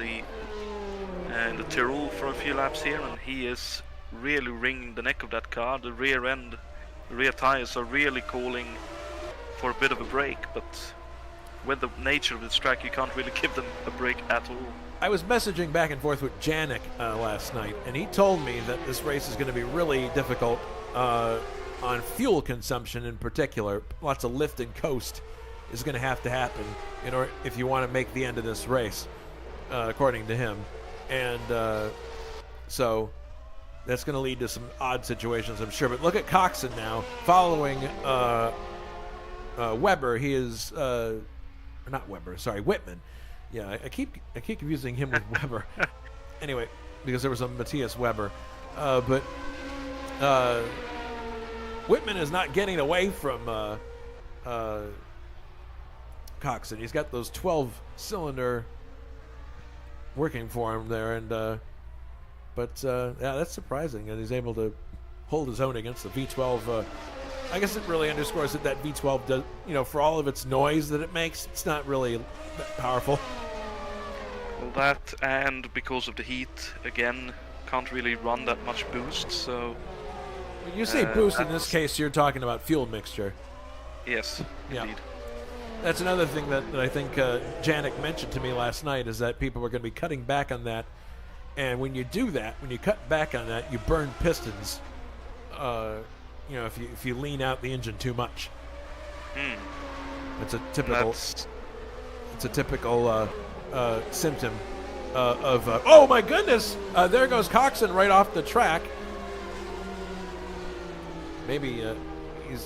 the Tyrrell for a few laps here, and he is really wringing the neck of that car. The rear tires are really calling for a bit of a break, but with the nature of this track, you can't really give them a break at all. I was messaging back and forth with Janik last night, and he told me that this race is going to be really difficult on fuel consumption in particular. Lots of lift and coast is going to happen in order if you want to make the end of this race, according to him. And so that's going to lead to some odd situations, I'm sure. But look at Coxon now, following Weber. He is not Weber, sorry, Whitman. Yeah, I keep confusing him with Weber. Anyway, because there was a Matthias Weber, but Whitman is not getting away from Coxon. He's got those 12-cylinder working for him there, and but yeah, that's surprising that he's able to hold his own against the V12. I guess it really underscores that V12 does, for all of its noise that it makes, it's not really that powerful. Well, that, and because of the heat, again, can't really run that much boost, so... When you say boost, in this case, you're talking about fuel mixture. Yes, yeah. Indeed. That's another thing that I think Janik mentioned to me last night, is that people are going to be cutting back on that. And when you do that, when you cut back on that, you burn pistons, if you lean out the engine too much. It's a typical symptom of oh my goodness, there goes Coxon right off the track. Maybe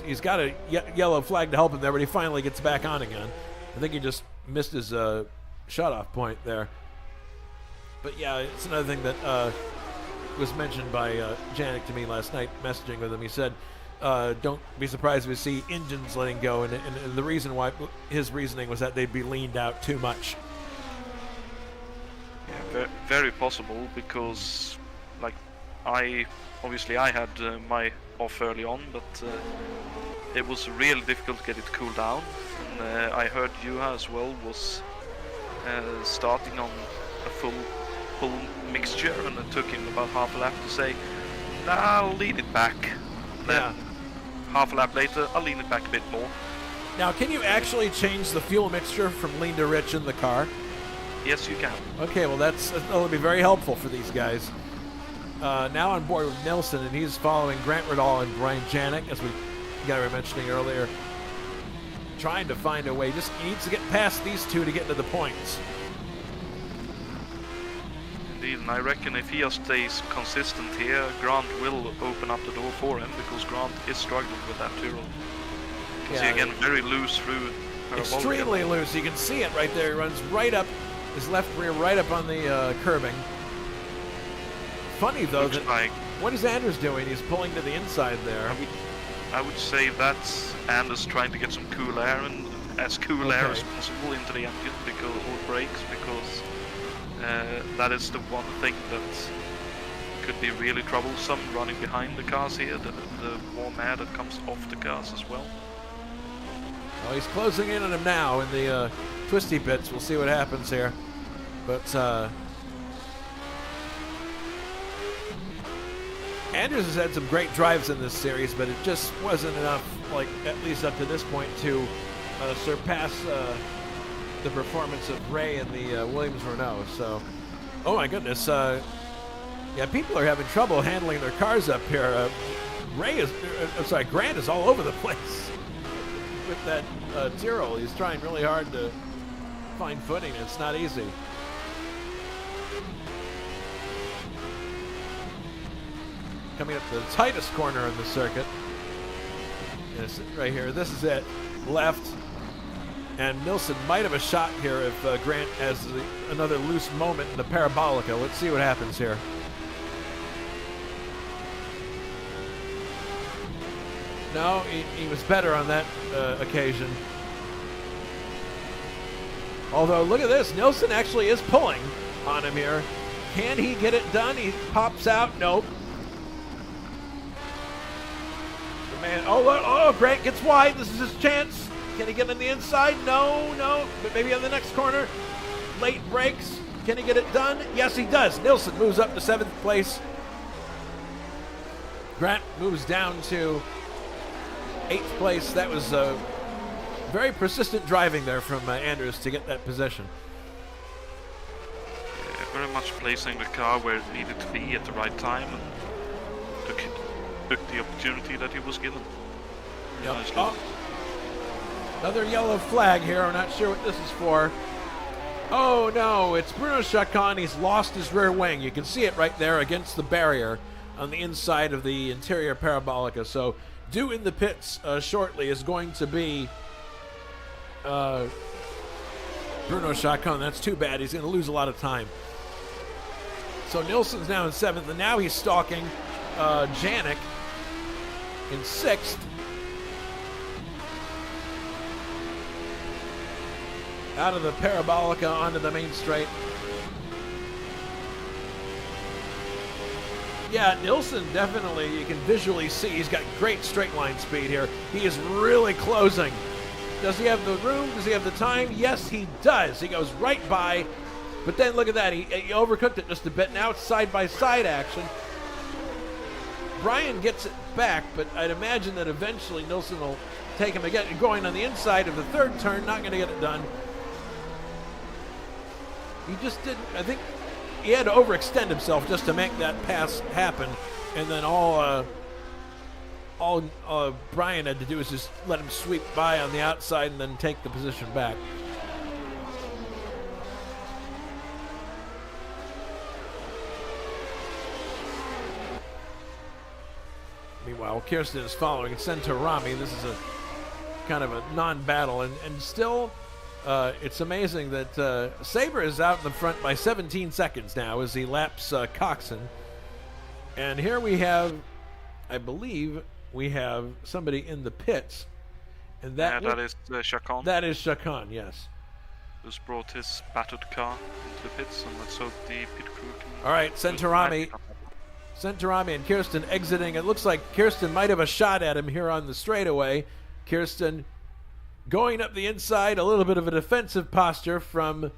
he's got a yellow flag to help him there, but he finally gets back on again. I think he just missed his shut-off point there. But yeah, it's another thing that was mentioned by Janik to me last night, messaging with him. He said, don't be surprised if we see engines letting go, and the reason why, his reasoning was that they'd be leaned out too much. Yeah, very possible, because I had my off early on, but it was really difficult to get it cooled down, and I heard Juha as well was starting on a full mixture, and it took him about half a lap to say, nah, I'll lean it back. Then half a lap later, I'll lean it back a bit more. Now, can you actually change the fuel mixture from lean to rich in the car? Yes, you can. Okay, well that'll be very helpful for these guys. Now on board with Nelson, and he's following Grant Riddall and Brian Janik, as we were mentioning earlier, trying to find a way. Just he needs to get past these two to get to the points. Indeed, and I reckon if he just stays consistent here, Grant will open up the door for him, because Grant is struggling with that Tyrrell. You can see again, very loose through extremely loose. You can see it right there. He runs right up, his left rear right up on the curbing. Funny though, what is Anders doing? He's pulling to the inside there. I would say that's Anders trying to get some cool air, and as cool air as possible into the engine or brakes, because that is the one thing that could be really troublesome running behind the cars here, the warm air that comes off the cars as well. Well, he's closing in on him now in the twisty bits. We'll see what happens here. But Anders has had some great drives in this series, but it just wasn't enough, at least up to this point, to surpass the performance of Ray and the Williams Renault. So, oh my goodness, people are having trouble handling their cars up here. Grant is all over the place with that Tyrrell. He's trying really hard to find footing. It's not easy. Coming up to the tightest corner in the circuit. Yes, right here. This is it. Left. And Nilsson might have a shot here if Grant has another loose moment in the Parabolica. Let's see what happens here. No, he was better on that occasion. Although, look at this. Nilsson actually is pulling on him here. Can he get it done? He pops out. Nope. the man. Oh, Grant gets wide. This is his chance. Can he get on the inside? No. But maybe on the next corner. Late brakes. Can he get it done? Yes, he does. Nilsson moves up to 7th place. Grant moves down to 8th place. That was very persistent driving there from Anders to get that position. Yeah, very much placing the car where it needed to be at the right time and took the opportunity that he was given. Yep. Nicely. Oh, another yellow flag here. I'm not sure what this is for. Oh no, it's Bruno Chacon. He's lost his rear wing. You can see it right there against the barrier on the inside of the interior parabolica. So due in the pits shortly is going to be Bruno Chacon. That's too bad. He's going to lose a lot of time. So Nilsson's now in 7th, and now he's stalking Janik in 6th. Out of the parabolica onto the main straight. Yeah, Nilsson definitely, you can visually see he's got great straight line speed here. He is really closing. Does he have the room? Does he have the time? Yes, he does. He goes right by, but then look at that. He overcooked it just a bit. Now it's side-by-side action. Brian gets it back, but I'd imagine that eventually Nilsson will take him again. Going on the inside of the 3rd turn, not going to get it done. He just didn't, I think he had to overextend himself just to make that pass happen. And then all Brian had to do was just let him sweep by on the outside and then take the position back. Meanwhile, Kirsten is following Centorami. This is a kind of a non-battle, and still it's amazing that Sabre is out in the front by 17 seconds now as he laps Coxon. And here we have, I believe, we have somebody in the pits. And that is Chacon. That is Chacon, yes. Who's brought his battered car into the pits, and let's hope the pit crew can... All right, Centorami and Kirsten exiting. It looks like Kirsten might have a shot at him here on the straightaway. Kirsten going up the inside, a little bit of a defensive posture from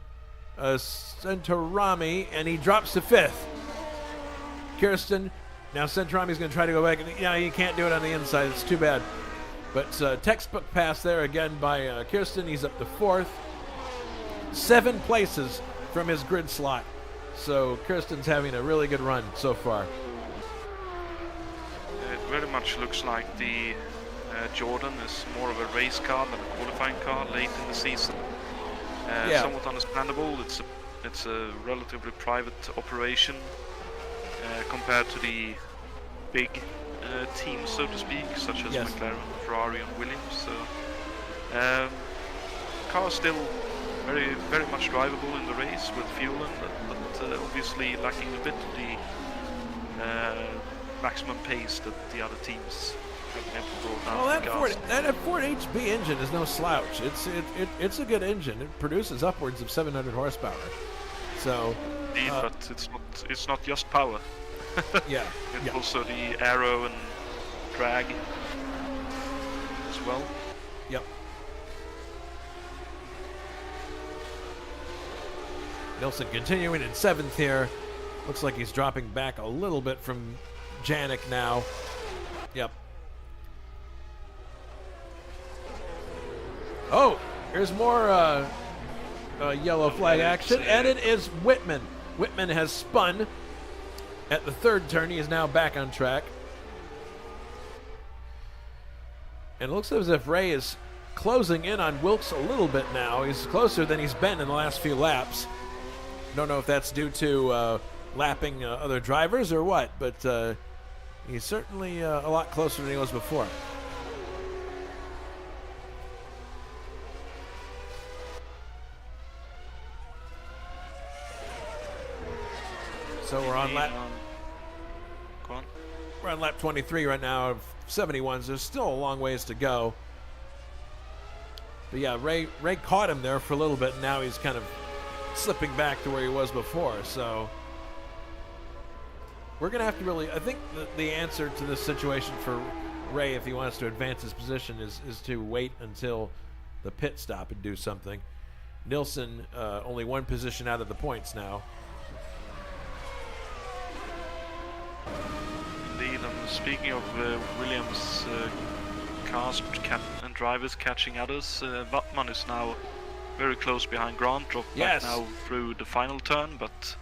Centorami, and he drops to 5th. Kirsten, now Centorami's going to try to go back. Yeah, he can't do it on the inside. It's too bad. But textbook pass there again by Kirsten. He's up to 4th. 7 places from his grid slot. So Kirsten's having a really good run so far. It very much looks like the Jordan is more of a race car than a qualifying car late in the season. Somewhat understandable. It's a relatively private operation compared to the big teams, so to speak, such as McLaren, Ferrari, and Williams. So car still very, very much drivable in the race with fuel, but obviously lacking a bit of the maximum pace that the other teams have brought down. Well, that Ford HB engine is no slouch. It's a good engine. It produces upwards of 700 horsepower. So, indeed, but it's not just power. It's also the aero and drag as well. Yep. Nilsson continuing in 7th here. Looks like he's dropping back a little bit from Janik now. Yep. Oh, here's more yellow flag action, and it is Whitman. Whitman has spun at the 3rd turn. He is now back on track. And it looks as if Ray is closing in on Wilkes a little bit now. He's closer than he's been in the last few laps. Don't know if that's due to lapping other drivers or what, but he's certainly a lot closer than he was before. So we're on lap. Go on. We're on lap 23 right now of 71s. There's still a long ways to go. But yeah, Ray caught him there for a little bit, and now he's kind of slipping back to where he was before. So we're going to have to really, I think the answer to this situation for Ray, if he wants to advance his position, is to wait until the pit stop and do something. Nilsson only one position out of the points now. Indeed, and speaking of Williams' cars and drivers catching others, Wattmann is now very close behind Grant, dropped back now through the final turn, but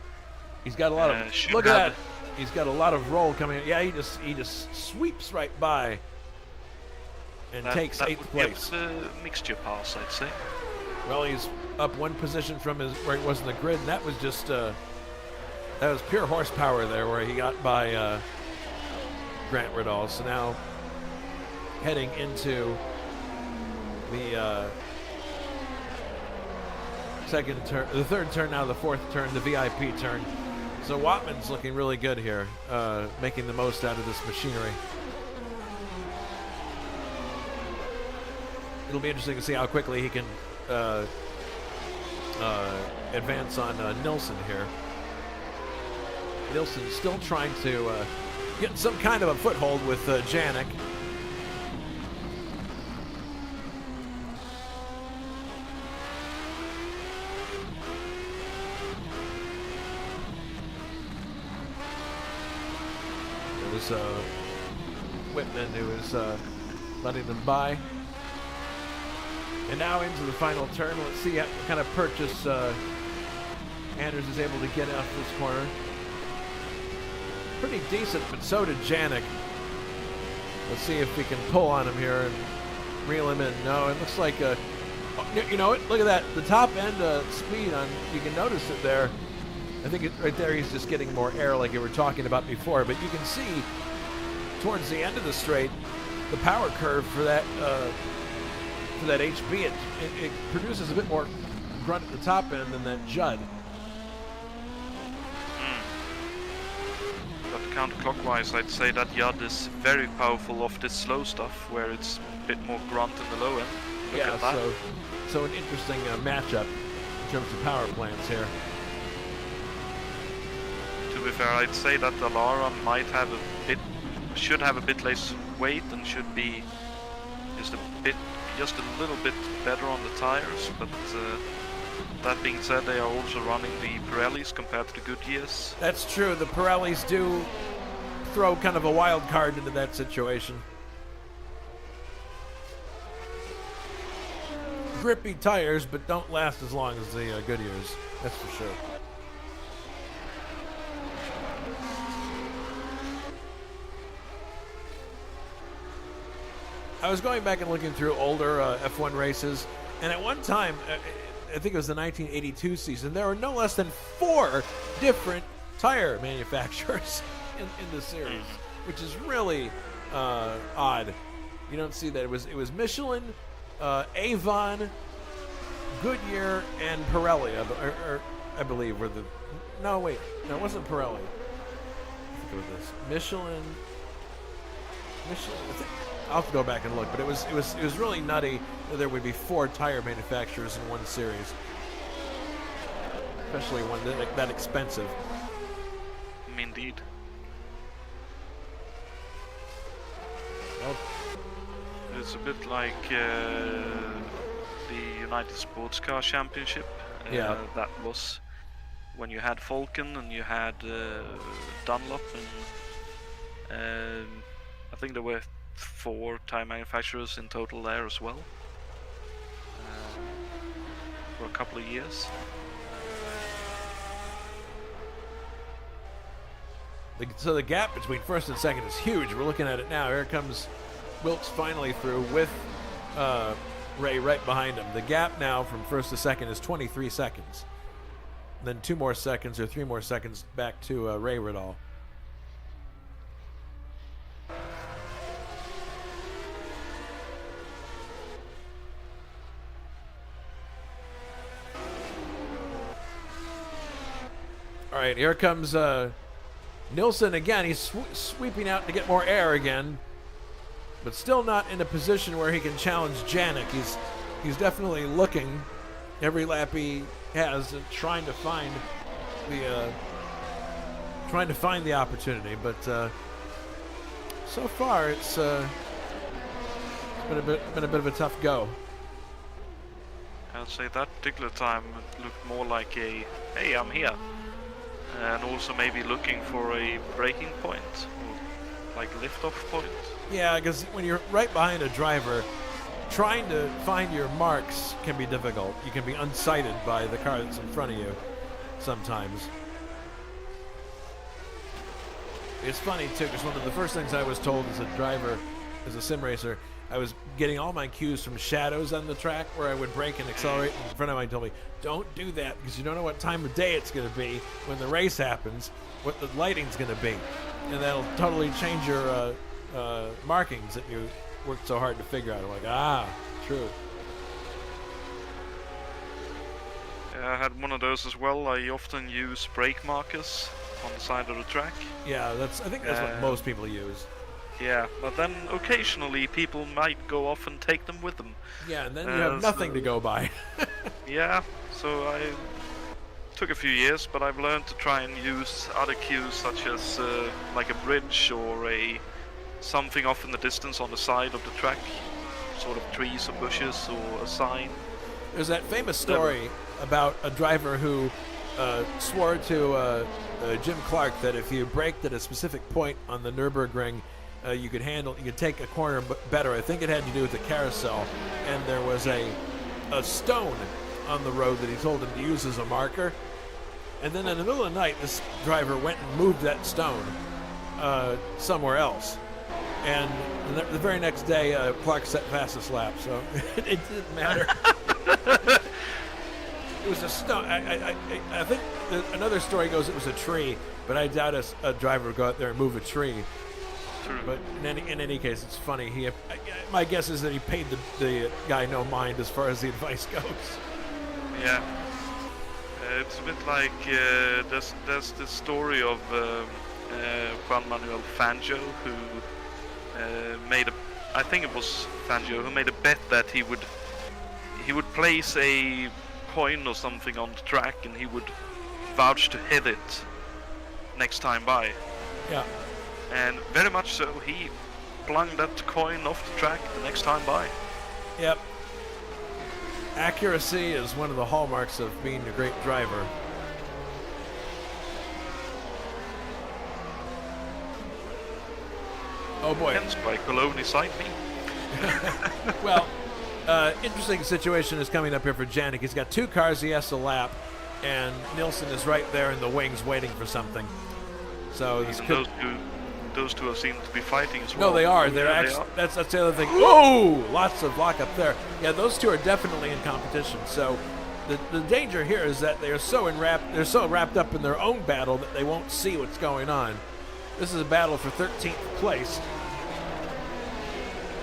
he's got a lot of look at that. He's got a lot of roll coming in. Yeah, he just sweeps right by and takes 8th place. Mixture pass, I'd say. Well, he's up one position from where he was in the grid, and that was just that was pure horsepower there, where he got by Grant Riddall. So now heading into the second turn, the third turn, now the fourth turn, the VIP turn. So Wattmann's looking really good here, making the most out of this machinery. It'll be interesting to see how quickly he can advance on Nilsson here. Nilsson still trying to get some kind of a foothold with Janik. It was Whitman who was letting them by. And now into the final turn. Let's see what kind of purchase Anders is able to get off this corner. Pretty decent, but so did Janik. Let's see if we can pull on him here and reel him in. No, it looks like you know what? Look at that. The top end speed on. You can notice it there. I think right there he's just getting more air, like you were talking about before. But you can see towards the end of the straight, the power curve for that HB. It produces a bit more grunt at the top end than that Judd. But counterclockwise, I'd say that Judd is very powerful off this slow stuff, where it's a bit more grunt in the low end. Look at that. So an interesting matchup in terms of power plants here. To be fair, I'd say that the Lara should have a bit less weight and should be just a little bit better on the tires, but that being said, they are also running the Pirellis compared to the Goodyears. That's true. The Pirellis do throw kind of a wild card into that situation. Grippy tires, but don't last as long as the Goodyears. That's for sure. I was going back and looking through older F1 races, and at one time, I think it was the 1982 season, there were no less than 4 different tire manufacturers in the series, which is really odd. You don't see that. It was Michelin, Avon, Goodyear, and Pirelli, I believe were the. No, wait, no, it wasn't Pirelli. I think it was this Michelin. I'll have to go back and look, but it was really nutty that there would be 4 tire manufacturers in one series, especially one that expensive. Indeed. Well, it's a bit like the United Sports Car Championship. That was when you had Falcon and you had Dunlop, and I think there were 4 tire manufacturers in total there as well for a couple of years. So the gap between first and second is huge. We're looking at it now. Here comes Wilkes finally through with Ray right behind him. The gap now from first to second is 23 seconds. Then 2 more seconds or 3 more seconds back to Ray Riddall. All right, here comes Nilsson again. He's sweeping out to get more air again, but still not in a position where he can challenge Janik. He's definitely looking every lap he has, trying to find the opportunity. But so far, it's been a bit of a tough go. I'd say that particular time it looked more like a, hey, I'm here. And also maybe looking for a braking point, or like lift-off point. Yeah, because when you're right behind a driver, trying to find your marks can be difficult. You can be unsighted by the car that's in front of you sometimes. It's funny, too, because one of the first things I was told as a driver, as a sim racer, I was getting all my cues from shadows on the track where I would brake and accelerate. And a friend of mine told me, don't do that because you don't know what time of day it's going to be when the race happens, what the lighting's going to be. And that'll totally change your markings that you worked so hard to figure out. I'm like, true. Yeah, I had one of those as well. I often use brake markers on the side of the track. Yeah, I think that's what most people use. Yeah, but then occasionally people might go off and take them with them. Yeah, and then you have nothing to go by. Yeah, so I took a few years, but I've learned to try and use other cues such as like a bridge or something off in the distance on the side of the track, sort of trees or bushes or a sign. There's that famous story about a driver who swore to Jim Clark that if you braked at a specific point on the Nürburgring, you could take a corner better. I think it had to do with the carousel, and there was a stone on the road that he told him to use as a marker. And then in the middle of the night, this driver went and moved that stone somewhere else. And the very next day, Clark set fastest lap, so it didn't matter. It was a stone. I think another story goes it was a tree, but I doubt a driver would go out there and move a tree. True. But in any case, it's funny. My guess is that he paid the guy no mind as far as the advice goes. Yeah. It's a bit like there's this story of Juan Manuel Fangio who I think it was Fangio who made a bet that he would place a coin or something on the track and he would vouch to hit it next time by. Yeah. And very much so, he flung that coin off the track the next time by. Yep. Accuracy is one of the hallmarks of being a great driver. Oh boy. Hence why Coloni signed me. Well, interesting situation is coming up here for Janik. He's got two cars he has to lap, and Nilsson is right there in the wings waiting for something. So this could... Those two seem to be fighting as well. No, they are. They're actually. That's the other thing. Whoa! Lots of lockup there. Yeah, those two are definitely in competition. So, the danger here is that they're so wrapped up in their own battle that they won't see what's going on. This is a battle for 13th place.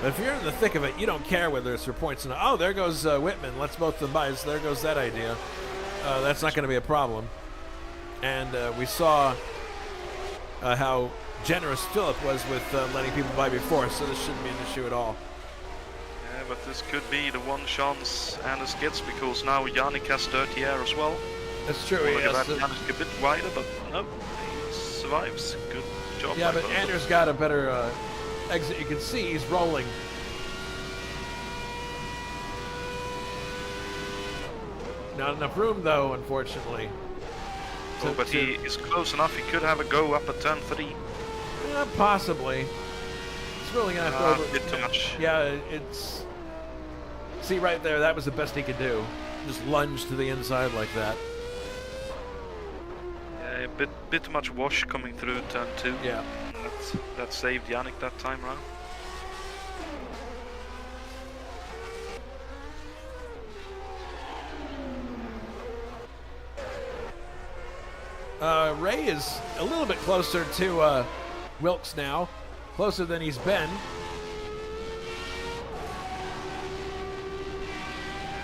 But if you're in the thick of it, you don't care whether it's for points or not. Oh, there goes Whitman. Let's both them by. So there goes that idea. That's not going to be a problem. And we saw how generous Philip was with letting people by before, so this shouldn't be an issue at all. Yeah, but this could be the one chance Anders gets because now Janik has dirty air as well. That's true. Janik a bit wider, but no, he survives. Good job. Yeah, but Anders got a better exit. You can see he's rolling. Not enough room, though, unfortunately. Oh, but he is close enough. He could have a go up at turn 3. Possibly. It's really gonna have to over. A bit too much. Yeah, it's. See right there, that was the best he could do. Just lunge to the inside like that. Yeah, a bit too much wash coming through turn 2. Yeah. That saved Janik that time round. Ray is a little bit closer to Wilkes now, closer than he's been.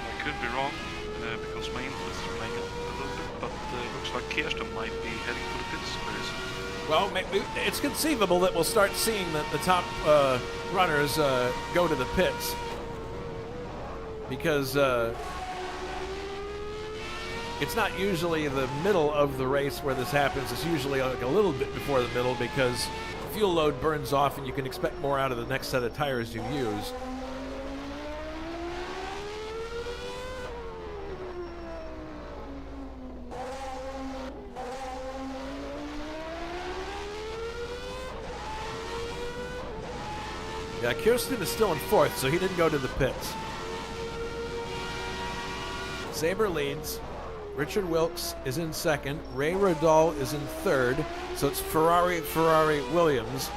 I could be wrong because my input is playing up a little bit, but looks like Kirsten might be heading for the pits. Where is it? Well, maybe it's conceivable that we'll start seeing the top runners go to the pits because it's not usually the middle of the race where this happens. It's usually like a little bit before the middle because fuel load burns off and you can expect more out of the next set of tires you use. Yeah, Kirsten is still in 4th, so he didn't go to the pits. Sabre leads. Richard Wilkes is in 2nd. Ray Rodal is in 3rd. So it's Ferrari, Williams.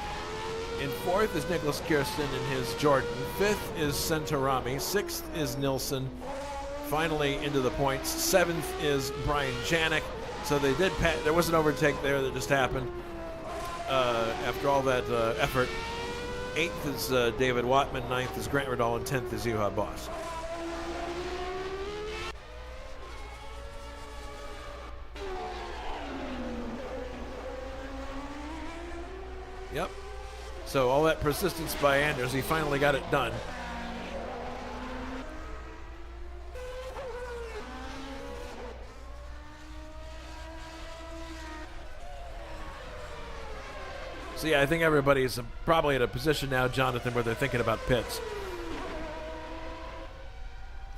In 4th is Nicholas Kirsten in his Jordan. 5th is Centorami. 6th is Nilsson. Finally into the points. 7th is Brian Janik. So they did there was an overtake there that just happened after all that effort. 8th is David Watman. 9th is Grant Rodal. And 10th is Juha Boss. Yep. So all that persistence by Anders, he finally got it done. So yeah, I think everybody's probably in a position now, Jonathan, where they're thinking about pits.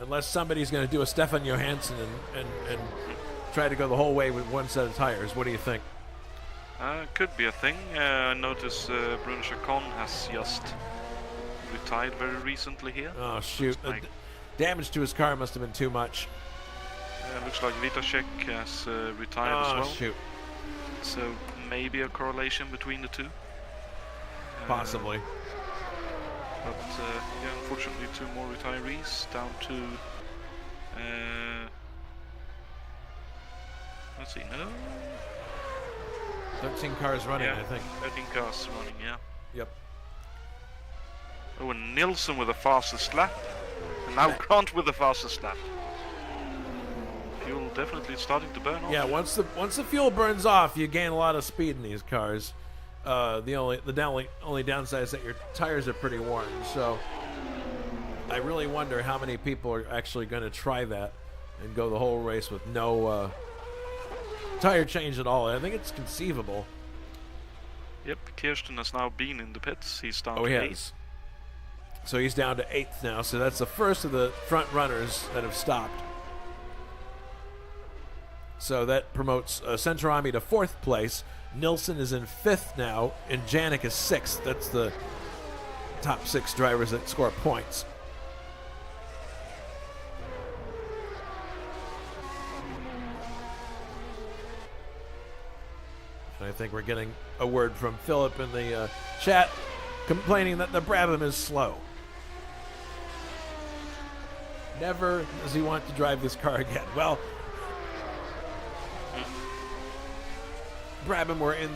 Unless somebody's going to do a Stefan Johansson and try to go the whole way with one set of tires. What do you think? Could be a thing. I notice Bruno Chacon has just retired very recently here. Oh, shoot. Damage to his car must have been too much. Looks like Vitacek has retired as well. Oh, shoot. So maybe a correlation between the two. Possibly. But yeah, unfortunately 2 more retirees down to... let's see, no... 13 cars running, yeah, I think. 13 cars running, yeah. Yep. Oh, and Nilsson with the fastest lap. And now Grant with the fastest lap. Fuel definitely starting to burn off. Yeah, once the fuel burns off, you gain a lot of speed in these cars. The only downside is that your tires are pretty worn. So I really wonder how many people are actually going to try that and go the whole race with no tire change at all. I think it's conceivable. Yep, Kirsten has now been in the pits. He's down to he 8th. Has. So he's down to 8th now. So that's the first of the front runners that have stopped. So that promotes Centorami to 4th place. Nilsson is in 5th now, and Janik is 6th. That's the top 6 drivers that score points. And I think we're getting a word from Philip in the chat complaining that the Brabham is slow. Never does he want to drive this car again. Well, Brabham were in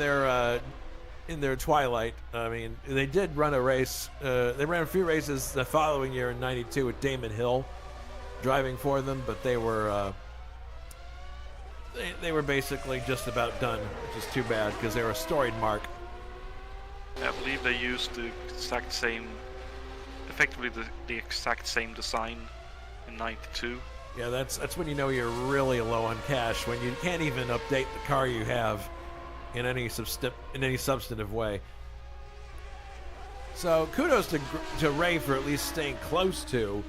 their twilight. I mean, they did run a race. They ran a few races the following year in '92 with Damon Hill driving for them, but they were basically just about done, which is too bad because they were a storied mark. I believe they used the exact same, effectively the exact same design in '92. Yeah, that's when you know you're really low on cash, when you can't even update the car you have in any substantive way. So kudos to Ray for at least staying close to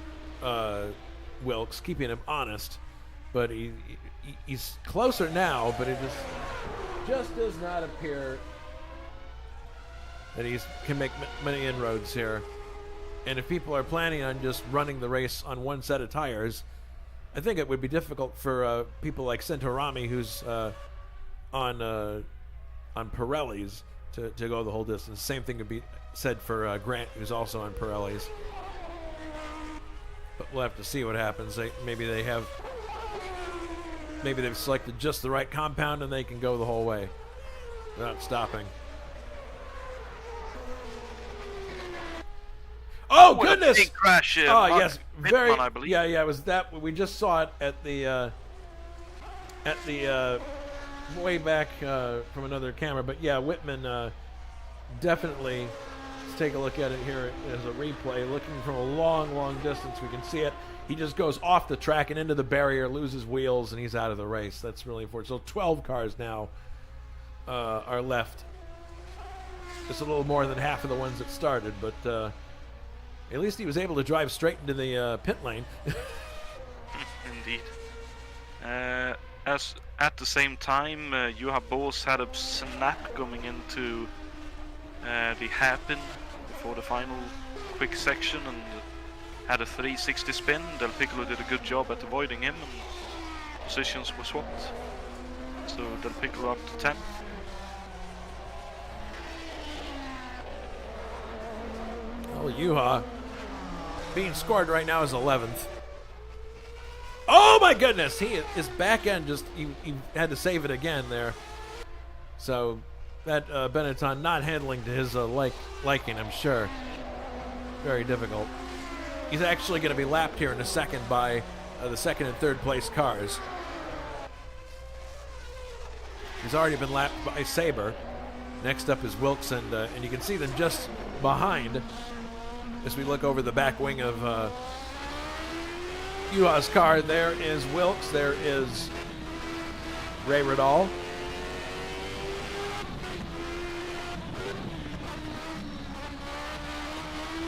Wilkes, keeping him honest. But he's closer now, but it just does not appear that he can make many inroads here. And if people are planning on just running the race on one set of tires, I think it would be difficult for people like Centorami, who's on Pirellis, to go the whole distance. Same thing could be said for Grant, who's also on Pirellis. But we'll have to see what happens. Maybe they've selected just the right compound and they can go the whole way without stopping. Oh, what goodness! A big crash! Oh, yes, very. I believe. Yeah, it was that. We just saw it at the way back from another camera. But yeah, Whitman definitely. Let's take a look at it here as a replay. Looking from a long distance, we can see it. He just goes off the track and into the barrier, loses wheels, and he's out of the race. That's really unfortunate. So 12 cars now are left. Just a little more than half of the ones that started, but. At least he was able to drive straight into the pit lane. Indeed. As at the same time, Juha Boos had a snap coming into the hairpin before the final quick section and had a 360 spin. Del Piccolo did a good job at avoiding him, and positions were swapped. So Del Piccolo up to 10. Well, Juha being scored right now is 11th. Oh my goodness! His back end just he had to save it again there. So that Benetton not handling to his liking, I'm sure. Very difficult. He's actually going to be lapped here in a second by the second and third place cars. He's already been lapped by Saber. Next up is Wilkes, and you can see them just behind as we look over the back wing of Juha's car. There is Wilkes. There is Ray Riddall.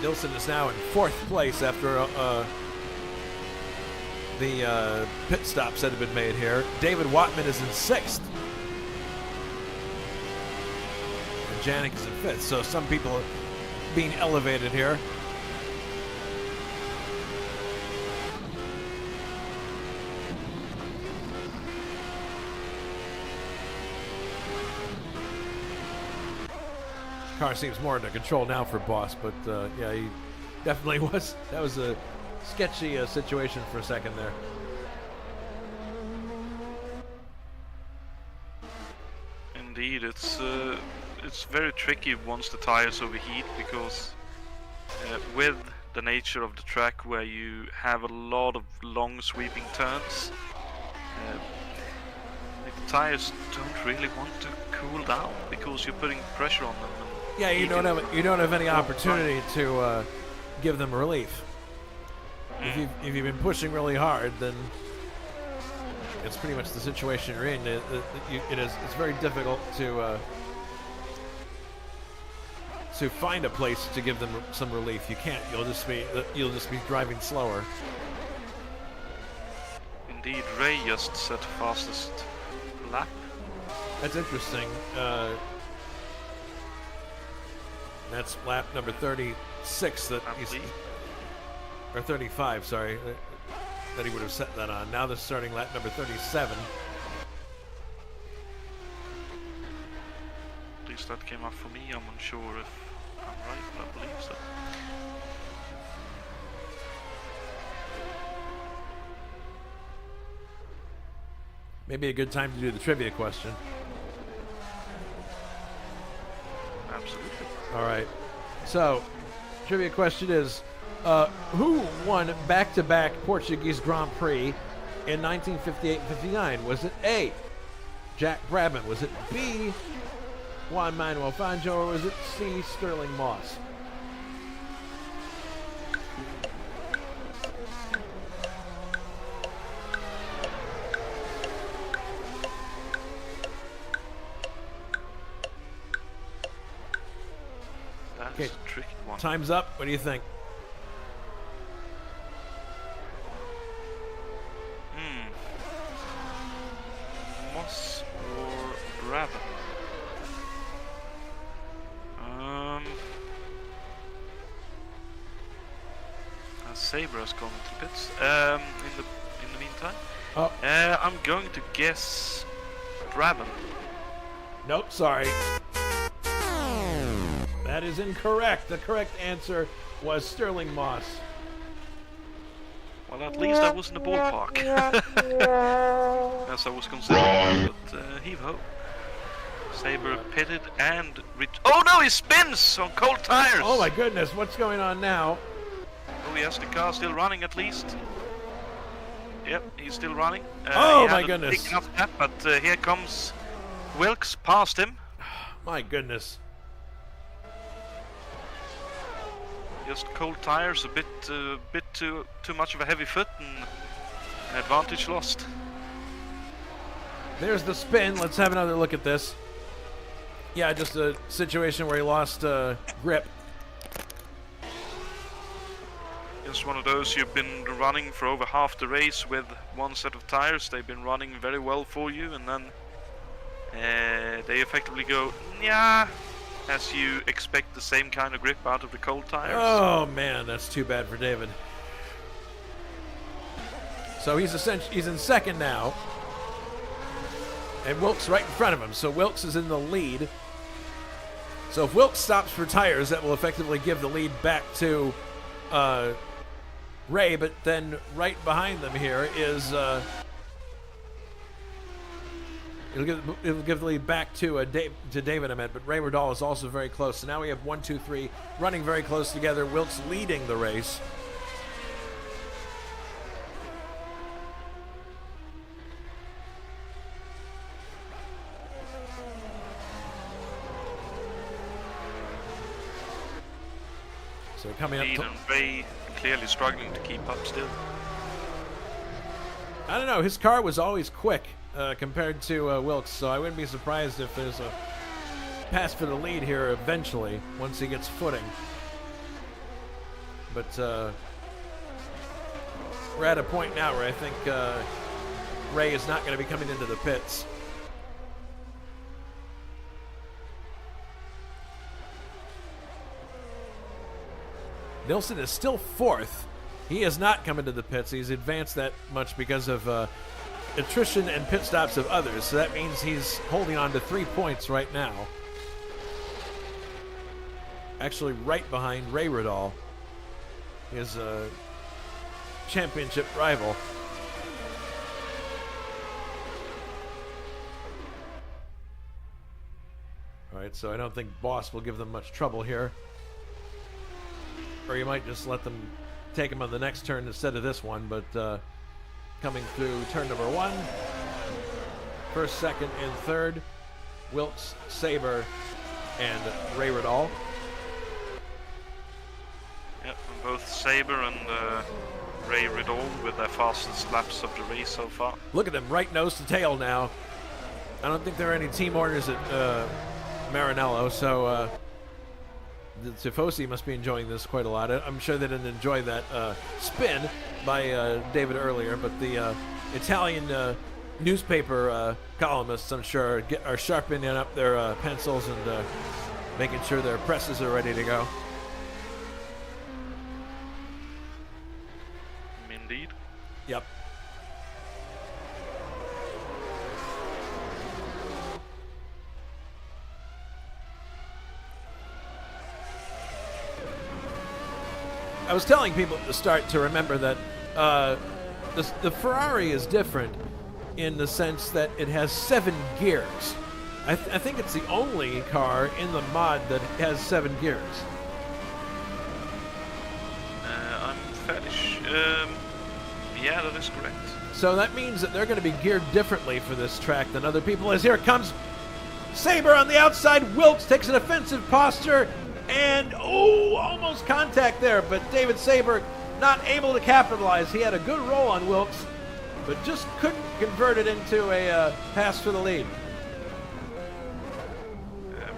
Nilsson is now in 4th place after the pit stops that have been made here. David Watman is in 6th. And Janik is in 5th. So some people are being elevated here. Car seems more under control now for Boss, but yeah, he definitely was. That was a sketchy situation for a second there. Indeed, it's very tricky once the tires overheat, because with the nature of the track where you have a lot of long sweeping turns, the tires don't really want to cool down because you're putting pressure on them. Yeah, you don't have any opportunity to give them relief. If you've been pushing really hard, then it's pretty much the situation you're in. It's very difficult to find a place to give them some relief. You can't. You'll just be driving slower. Indeed, Ray just set fastest lap. That's interesting. That's lap number 36 that he's, or 35, sorry, that he would have set that on. Now they're starting lap number 37. At least that came up for me. I'm unsure if I'm right, but I believe so. Maybe a good time to do the trivia question. Absolutely. All right. So, trivia question is, who won back-to-back Portuguese Grand Prix in 1958 and 59? Was it A, Jack Brabham? Was it B, Juan Manuel Fangio? Or was it C, Sterling Moss? Okay, a tricky one. Time's up. What do you think? Moss or Brabham? Saber has gone to pits. In the meantime, I'm going to guess Brabham. Nope, sorry. That is incorrect. The correct answer was Sterling Moss. Well, at least I was in the ballpark. As I was considering, but heave-ho. Saber pitted and oh no, he spins on cold tires! Oh my goodness, what's going on now? Oh yes, the car's still running at least. Yep, he's still running. Oh my goodness. Big enough gap, but here comes Wilkes past him. My goodness. Just cold tires, a bit too much of a heavy foot, and an advantage lost. There's the spin. Let's have another look at this. Yeah, just a situation where he lost grip. Just one of those you've been running for over half the race with one set of tires. They've been running very well for you, and then they effectively go, yeah, as you expect the same kind of grip out of the cold tires. Oh man, that's too bad for David. So he's in second now, and Wilkes right in front of him. So Wilkes is in the lead. So if Wilkes stops for tires, that will effectively give the lead back to Ray. But then right behind them here is it'll give the lead back to David Ahmed. But Ray Riddall is also very close. So now we have 1, 2, 3 running very close together. Wilkes leading the race. So coming up, and Ray clearly struggling to keep up still. I don't know. His car was always quick compared to Wilkes, so I wouldn't be surprised if there's a pass for the lead here eventually once he gets footing. But we're at a point now where I think Ray is not going to be coming into the pits. Nilsson is still fourth. He has not come into the pits. He's advanced that much because of attrition and pit stops of others. So that means he's holding on to 3 points right now. Actually right behind Ray Riddall, his championship rival. All right, so I don't think Boss will give them much trouble here. Or you might just let them take him on the next turn instead of this one, but coming through turn number 1, first, second, and third, Wilkes, Saber, and Ray Riddall. Yep, both Saber and Ray Riddall with their fastest laps of the race so far. Look at them, right nose to tail now. I don't think there are any team orders at Maranello, so the Tifosi must be enjoying this quite a lot. I'm sure they didn't enjoy that spin by David earlier, but the Italian newspaper columnists, I'm sure, are sharpening up their pencils and making sure their presses are ready to go. Indeed. Yep. I was telling people at the start to remember that the Ferrari is different in the sense that it has 7 gears. I think it's the only car in the mod that has 7 gears. I'm fairly yeah, that is correct. So that means that they're going to be geared differently for this track than other people. As here comes Saber on the outside. Wilkes takes an offensive posture. And, almost contact there, but David Saber not able to capitalize. He had a good roll on Wilkes, but just couldn't convert it into a pass for the lead.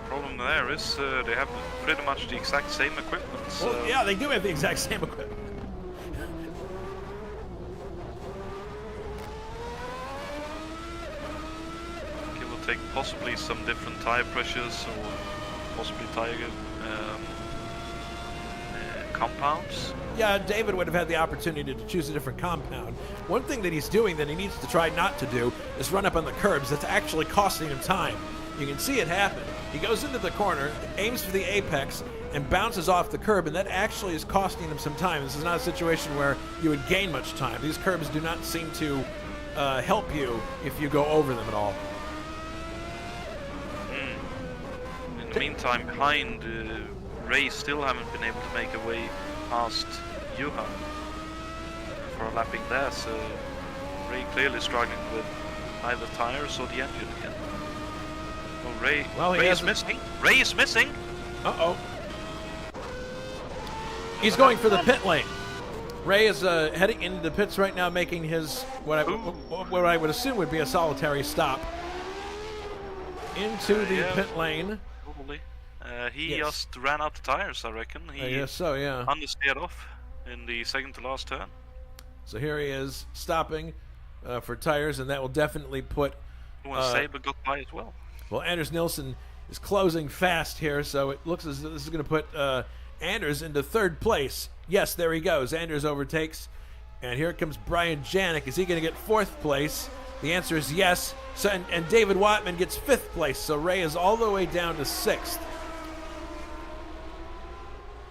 Problem there is they have pretty much the exact same equipment. So well, yeah, they do have the exact same equipment. It will take possibly some different tire pressures or possibly tire compounds. Yeah, David would have had the opportunity to choose a different compound. One thing that he's doing that he needs to try not to do is run up on the curbs. That's actually costing him time. You can see it happen. He goes into the corner, aims for the apex, and bounces off the curb, and that actually is costing him some time. This is not a situation where you would gain much time. These curbs do not seem to help you if you go over them at all. In the meantime, behind Ray still haven't been able to make a way past Johan for a lapping there, so Ray clearly struggling with either tires or the engine again. Oh, Ray is missing. Ray is missing. Uh-oh. He's going for the pit lane. Ray is heading into the pits right now, making his what I would assume would be a solitary stop into the pit lane. Probably. He just ran out of tires, I reckon. I guess so, yeah. Understeered off in the second to last turn. So here he is stopping for tires, and that will definitely put... Saber got by as well. Well, Anders Nilsson is closing fast here, so it looks as though this is going to put Anders into third place. Yes, there he goes. Anders overtakes. And here comes Brian Janik. Is he going to get fourth place? The answer is yes. So, and David Watman gets fifth place. So Ray is all the way down to sixth.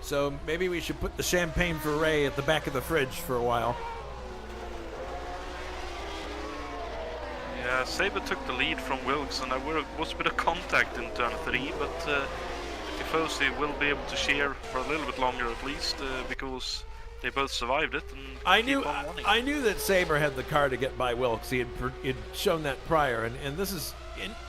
So maybe we should put the champagne for Ray at the back of the fridge for a while. Yeah, Saber took the lead from Wilkes, and there was a bit of contact in turn 3, but Tifosi will be able to cheer for a little bit longer at least, because they both survived it. And I knew that Saber had the car to get by Wilkes. He had shown that prior, and this is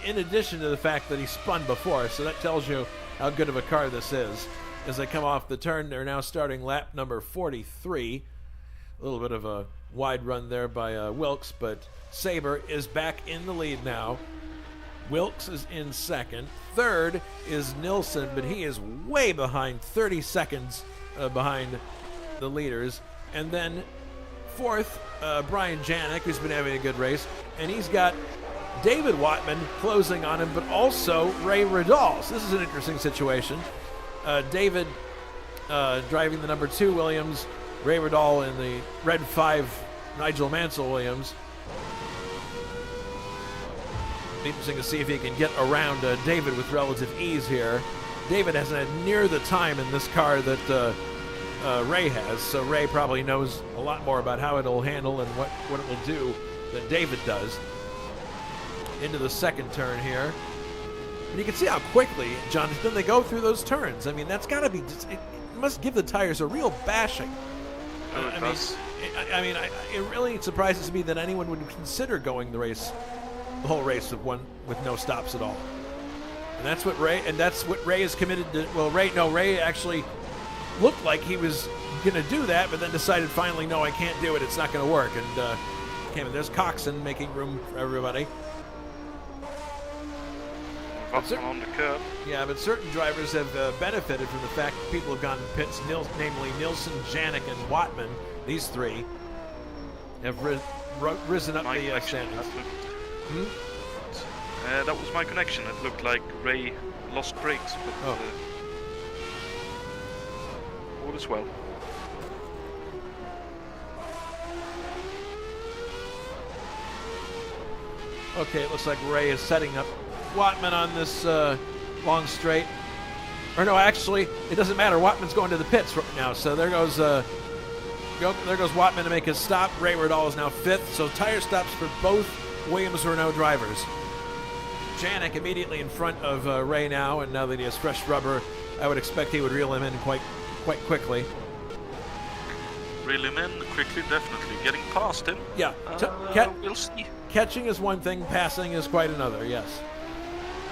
in addition to the fact that he spun before, so that tells you how good of a car this is. As they come off the turn, they're now starting lap number 43. A little bit of a wide run there by Wilkes, but Saber is back in the lead now. Wilkes is in second. Third is Nilsson, but he is way behind, 30 seconds behind the leaders. And then fourth, Brian Janik, who's been having a good race, and he's got David Watman closing on him, but also Ray Riddall. So this is an interesting situation. David driving the number 2 Williams, Ray Riddall in the red 5 Nigel Mansell Williams. Interesting to see if he can get around David with relative ease here. David hasn't had near the time in this car that Ray has, so Ray probably knows a lot more about how it'll handle and what it will do than David does. Into the second turn here. And you can see how quickly, Jonathan, they go through those turns. I mean, that's got to be, it must give the tires a real bashing. It really surprises me that anyone would consider going the whole race with no stops at all. And that's what Ray is committed to. Well, Ray actually looked like he was going to do that, but then decided finally, no, I can't do it. It's not going to work. And there's Coxon making room for everybody. On the curb. Yeah, but certain drivers have benefited from the fact that people have gone to pits, namely Nilsson, Janik, and Watman. These three have risen up the standings. That was my connection. It looked like Ray lost brakes, but all is well. Okay, it looks like Ray is setting up Watman on this long straight. Or no, actually, it doesn't matter. Watman's going to the pits right now. So there goes Watman to make his stop. Ray Riddall is now fifth. So tire stops for both Williams Renault drivers. Janik immediately in front of Ray now, and now that he has fresh rubber, I would expect he would reel him in quite quickly. Reel him in quickly, definitely. Getting past him. Yeah. We'll see. Catching is one thing, passing is quite another, yes.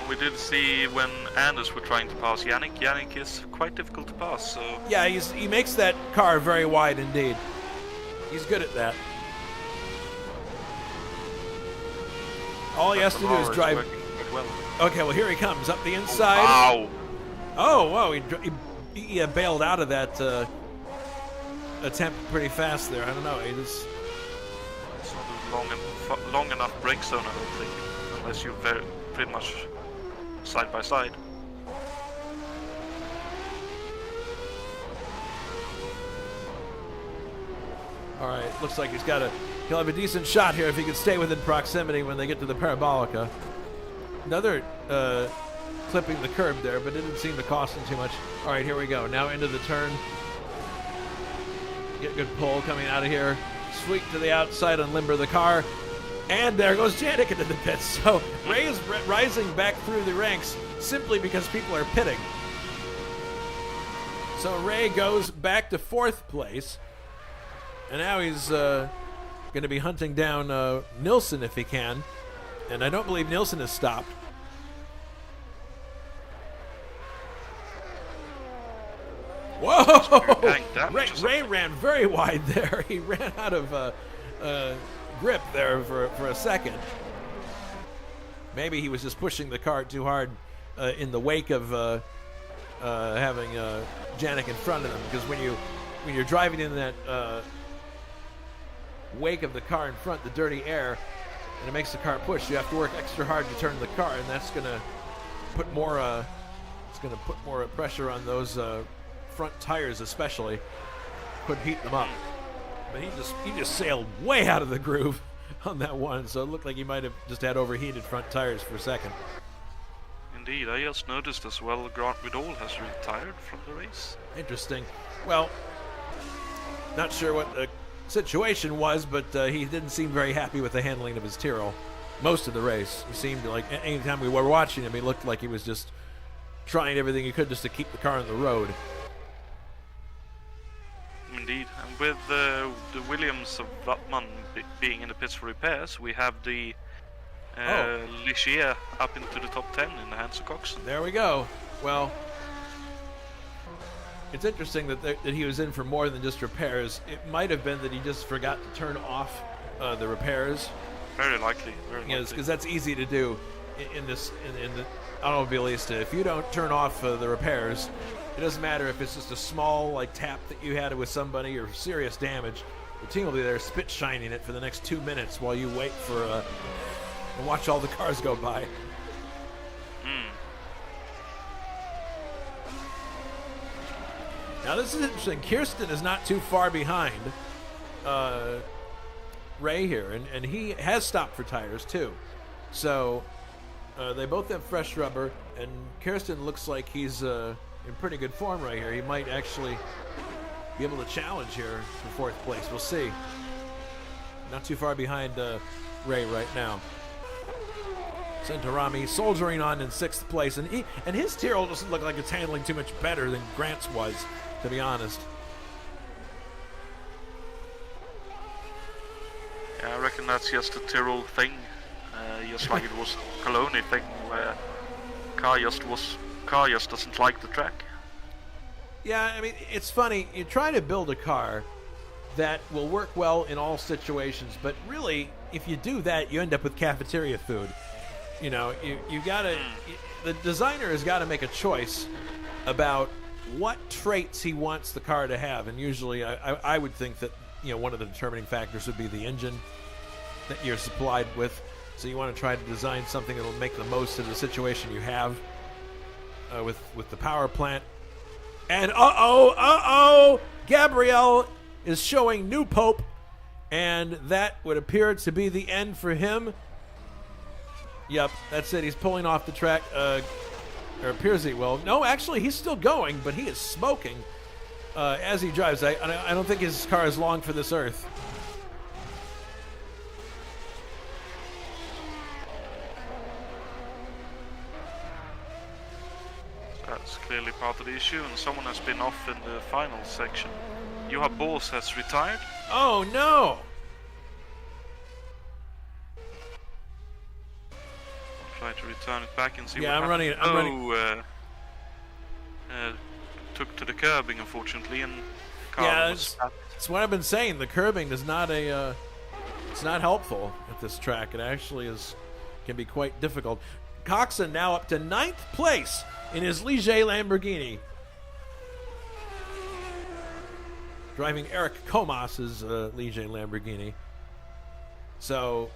We did see when Anders were trying to pass Yannick. Yannick is quite difficult to pass, so... Yeah, he makes that car very wide indeed. He's good at that. All he has to do is drive... Well. Okay, well, here he comes, up the inside. Wow! Oh, wow, he bailed out of that attempt pretty fast there. I don't know, he just... It's not a long enough brake zone, I don't think, unless you're pretty much side by side. All right, looks like he'll have a decent shot here if he can stay within proximity when they get to the Parabolica. Another clipping the curb there, but it didn't seem to cost him too much. All right, here we go. Now into the turn. Get good pull coming out of here. Sweep to the outside and limber the car. And there goes Janik into the pits. So Ray is rising back through the ranks simply because people are pitting. So Ray goes back to fourth place. And now he's going to be hunting down Nilsson if he can. And I don't believe Nilsson has stopped. Whoa! Ray ran very wide there. He ran out of grip there for a second. Maybe he was just pushing the car too hard in the wake of having Janik in front of him. Because when you're driving in that wake of the car in front, the dirty air, and it makes the car push, you have to work extra hard to turn the car, and that's going to put more. It's going to put more pressure on those front tires, especially. Could heat them up. But he just sailed way out of the groove on that one, so it looked like he might have just had overheated front tires for a second. Indeed, I just noticed as well Grant Vidal has retired from the race. Interesting. Well, not sure what the situation was, but he didn't seem very happy with the handling of his Tyrrell most of the race. He seemed like anytime we were watching him, he looked like he was just trying everything he could just to keep the car on the road. Indeed, and with the Williams of Wattmann being in the pits for repairs, we have the Ligier up into the top 10 in the hands of Coxon. There we go. Well, it's interesting that he was in for more than just repairs. It might have been that he just forgot to turn off the repairs. Very likely. Yes, because that's easy to do in the automobilista. If you don't turn off the repairs, it doesn't matter if it's just a small tap that you had with somebody or serious damage. The team will be there spit shining it for the next 2 minutes while you wait for and watch all the cars go by. Now this is interesting. Kirsten is not too far behind Ray here, and he has stopped for tires too. So they both have fresh rubber, and Kirsten looks like he's in pretty good form right here. He might actually be able to challenge here for fourth place. We'll see. Not too far behind Ray right now. Centorami soldiering on in sixth place, and his Tyrrell doesn't look like it's handling too much better than Grant's was, to be honest. Yeah, I reckon that's just a Tyrrell thing, just like it was a Cologne thing, where car just doesn't like the track. Yeah, I mean, it's funny. You try to build a car that will work well in all situations, but really, if you do that, you end up with cafeteria food. You know, you gotta. The designer has got to make a choice about what traits he wants the car to have, and usually, I would think that one of the determining factors would be the engine that you're supplied with. So you want to try to design something that will make the most of the situation you have with the power plant. And Gabriel is showing new Pope, and that would appear to be the end for him. Yep, that's it. He's pulling off the track, or appears he will. No, actually, he's still going, but he is smoking as he drives. I don't think his car is long for this earth. That's clearly part of the issue, and someone has been off in the final section. Johan Bors has retired. Oh no! Try to return it back and see what happens. I'm running. Took to the curbing, unfortunately, and that's what I've been saying. The curbing is not it's not helpful at this track. It actually can be quite difficult. Coxon now up to 9th place in his Ligier Lamborghini, driving Eric Comas's Ligier Lamborghini. So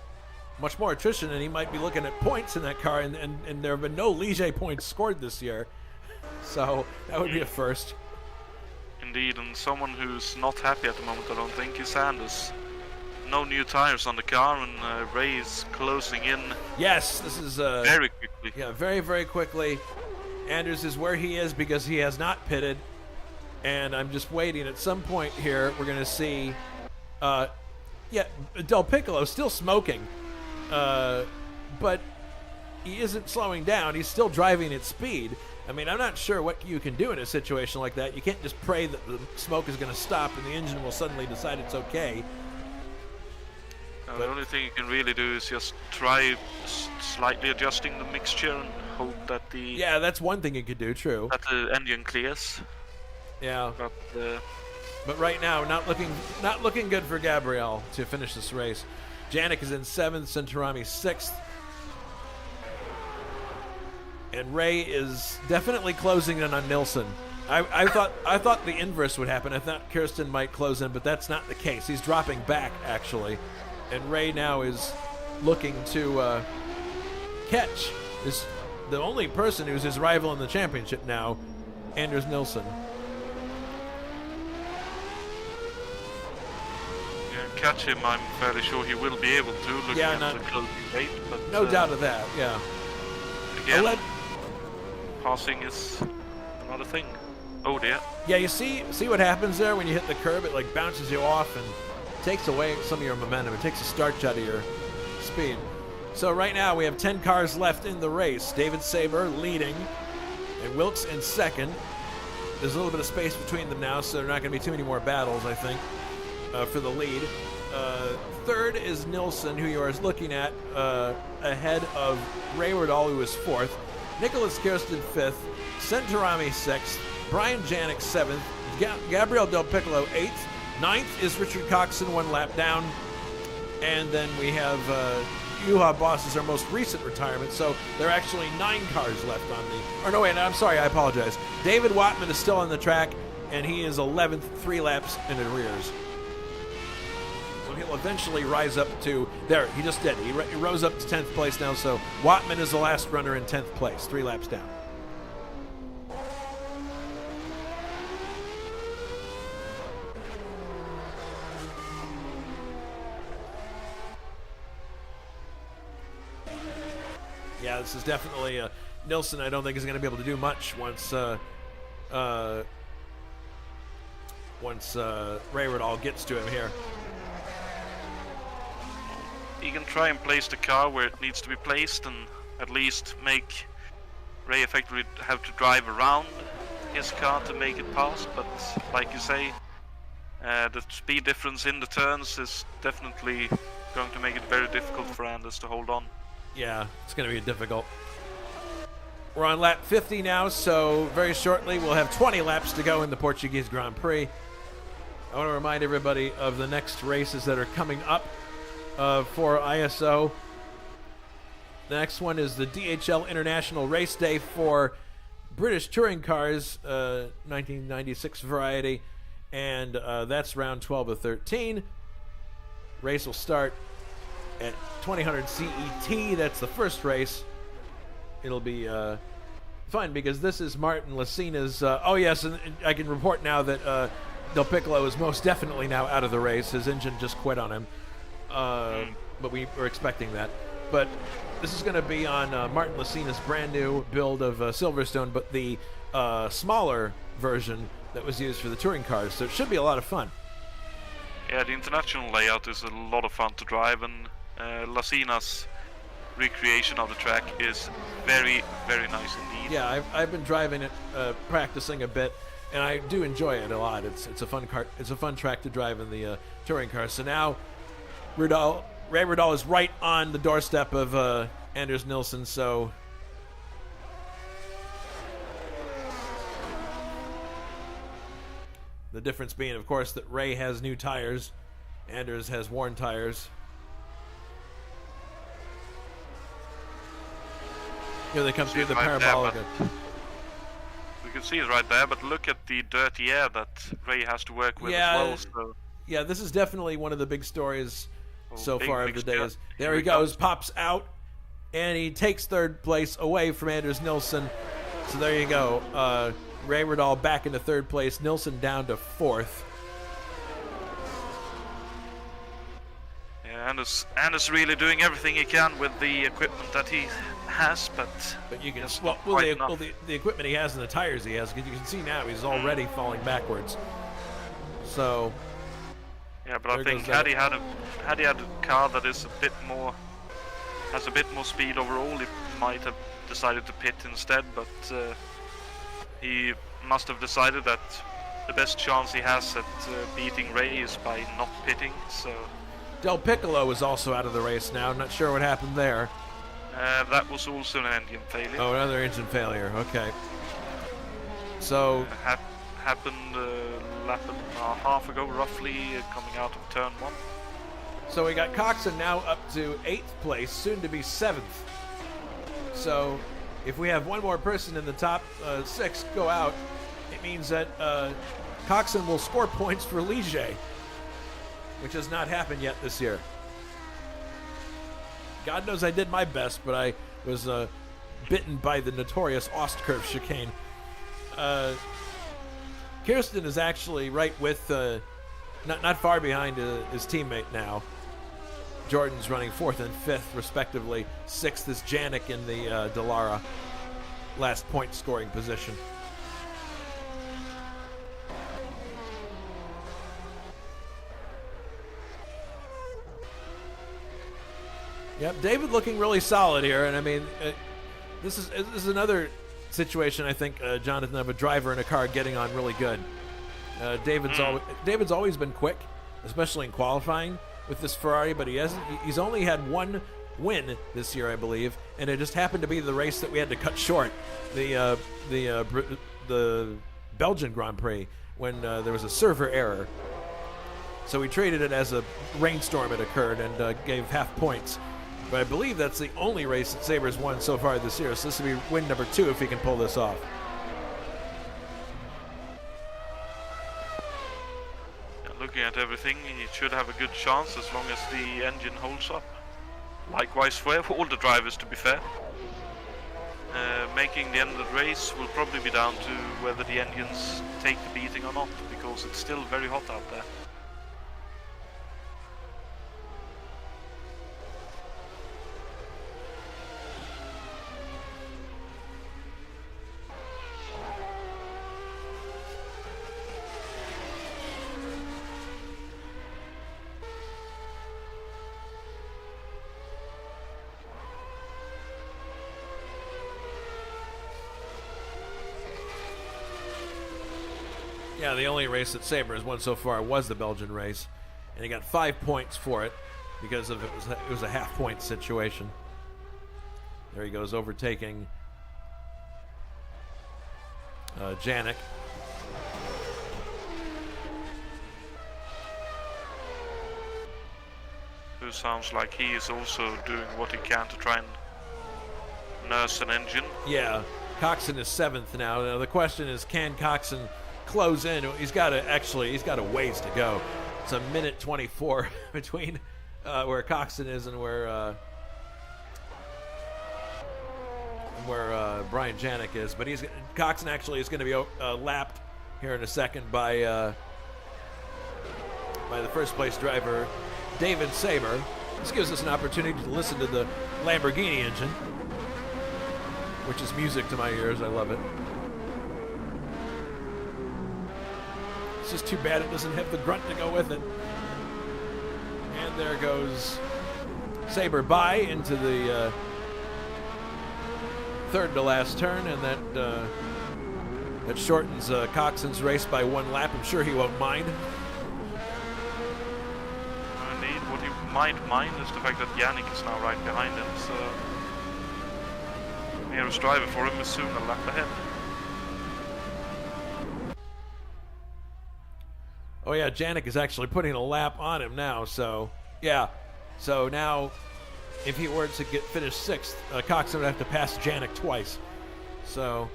much more attrition, and he might be looking at points in that car, and there have been no Ligier points scored this year. So that would be a first. Indeed, and someone who's not happy at the moment, I don't think, is Anders. No new tires on the car, and Ray is closing in. Yes, this is very quickly. Yeah, very, very quickly. Anders is where he is because he has not pitted, and I'm just waiting. At some point here, we're going to see, Del Piccolo still smoking, but he isn't slowing down. He's still driving at speed. I mean, I'm not sure what you can do in a situation like that. You can't just pray that the smoke is going to stop and the engine will suddenly decide it's okay. The only thing you can really do is just try slightly adjusting the mixture and hope that that's one thing you could do. True. That the engine clears. Yeah. But right now, not looking good for Gabriel to finish this race. Janik is in 7th, Centorami 6th. And Ray is definitely closing in on Nilsson. I thought the inverse would happen. I thought Kirsten might close in, but that's not the case. He's dropping back, actually. And Ray now is looking to catch this the only person who's his rival in the championship now, Anders Nilsson. Catch him, I'm fairly sure he will be able to, looking at the closing rate. But, no doubt of that, yeah. Again, passing is another thing. Oh dear. Yeah, you see what happens there when you hit the curb? It like bounces you off and takes away some of your momentum. It takes a starch out of your speed. So right now we have 10 cars left in the race. David Saber leading, and Wilkes in second. There's a little bit of space between them now, so there are not going to be too many more battles, I think, for the lead. Third is Nilsson, who you are looking at ahead of Ray Riddall, who is fourth. Nicholas Kirsten fifth. Centurami sixth. Brian Janik seventh. Gabriel Del Piccolo eighth. Ninth is Richard Coxon, 1 lap down. And then we have Juha Boss is our most recent retirement, so there are actually 9 cars left on the... Or no, wait, I'm sorry, I apologize. David Watman is still on the track, and he is 11th, 3 laps in arrears. So he'll eventually rise up to... There, he just did. He rose up to 10th place now, so Watman is the last runner in 10th place, 3 laps down. Yeah, this is definitely Nilsson. I don't think is going to be able to do much once Ray Riddall gets to him here. He can try and place the car where it needs to be placed, and at least make Ray effectively have to drive around his car to make it pass. But like you say, the speed difference in the turns is definitely going to make it very difficult for Anders to hold on. Yeah, it's going to be difficult. We're on lap 50 now, so very shortly we'll have 20 laps to go in the Portuguese Grand Prix. I want to remind everybody of the next races that are coming up for ISO. The next one is the DHL International Race Day for British Touring Cars, 1996 variety, and that's round 12 of 13. Race will start at 2000 CET. That's the first race. It'll be fun because this is Martin Lasina's. Oh yes, and I can report now that Del Piccolo is most definitely now out of the race. His engine just quit on him, but we were expecting that. But this is going to be on Martin Lasina's brand new build of Silverstone, but the smaller version that was used for the touring cars. So it should be a lot of fun. Yeah, the international layout is a lot of fun to drive, and Lasina's recreation of the track is very, very nice indeed. Yeah, I've been driving it, practicing a bit, and I do enjoy it a lot. It's a fun car. It's a fun track to drive in the touring car. So now, Ray Riddall is right on the doorstep of Anders Nilsson. So the difference being, of course, that Ray has new tires, Anders has worn tires. Here they come through the parabolic. We can see it right there, but look at the dirty air that Ray has to work with as well. So. Yeah, this is definitely one of the big stories so far of the day. There he goes, pops out, and he takes third place away from Anders Nilsson. So there you go. Ray Riddall back into third place, Nilsson down to fourth. Yeah, Anders really doing everything he can with the equipment that he has, but you can the equipment he has and the tires he has, because you can see now he's already falling backwards. So yeah, but I think had he had a car that is has a bit more speed overall, he might have decided to pit instead, but he must have decided that the best chance he has at beating Ray is by not pitting. So Del Piccolo is also out of the race now. I'm not sure what happened there. That was also an engine failure. Oh, another engine failure. Okay. So happened a lap and a half ago, roughly, coming out of turn 1. So we got Coxon now up to 8th place, soon to be 7th. So if we have one more person in the top 6 go out, it means that Coxon will score points for Ligier, which has not happened yet this year. God knows I did my best, but I was bitten by the notorious Åcerclinth chicane. Kirsten is actually right with, not far behind his teammate now. Jordan's running 4th and 5th, respectively. 6th is Janik in the Dallara, last point scoring position. Yep, David looking really solid here, and I mean, this is another situation I think, Jonathan, of a driver in a car getting on really good. David's always been quick, especially in qualifying with this Ferrari, but he's only had one win this year, I believe, and it just happened to be the race that we had to cut short, the Belgian Grand Prix, when there was a server error. So we treated it as a rainstorm had occurred and gave half points. But I believe that's the only race that Saber's won so far this year, so this will be win number 2 if he can pull this off. Looking at everything, he should have a good chance as long as the engine holds up. Likewise for all the drivers, to be fair. Making the end of the race will probably be down to whether the engines take the beating or not, because it's still very hot out there. Yeah, the only race that Saber has won so far was the Belgian race, and he got 5 points for it because of it was a half-point situation. There he goes, overtaking Janik. Who sounds like he is also doing what he can to try and nurse an engine. Yeah, Coxon is 7th now. Now the question is, can Coxon close in? He's got a ways to go. It's a minute 24 between where Coxon is and where Brian Janik is. But Coxon actually is going to be lapped here in a second by the first place driver David Saber. This gives us an opportunity to listen to the Lamborghini engine, which is music to my ears. I love it. It's just too bad it doesn't have the grunt to go with it. And there goes Saber by into the third to last turn, and that shortens Coxon's race by 1 lap. I'm sure he won't mind. Indeed, what he might mind is the fact that Yannick is now right behind him, so the nearest driver for him is soon a lap ahead. Oh yeah, Janik is actually putting a lap on him now, so yeah. So now, if he were to finish 6th, Coxon would have to pass Janik twice. So,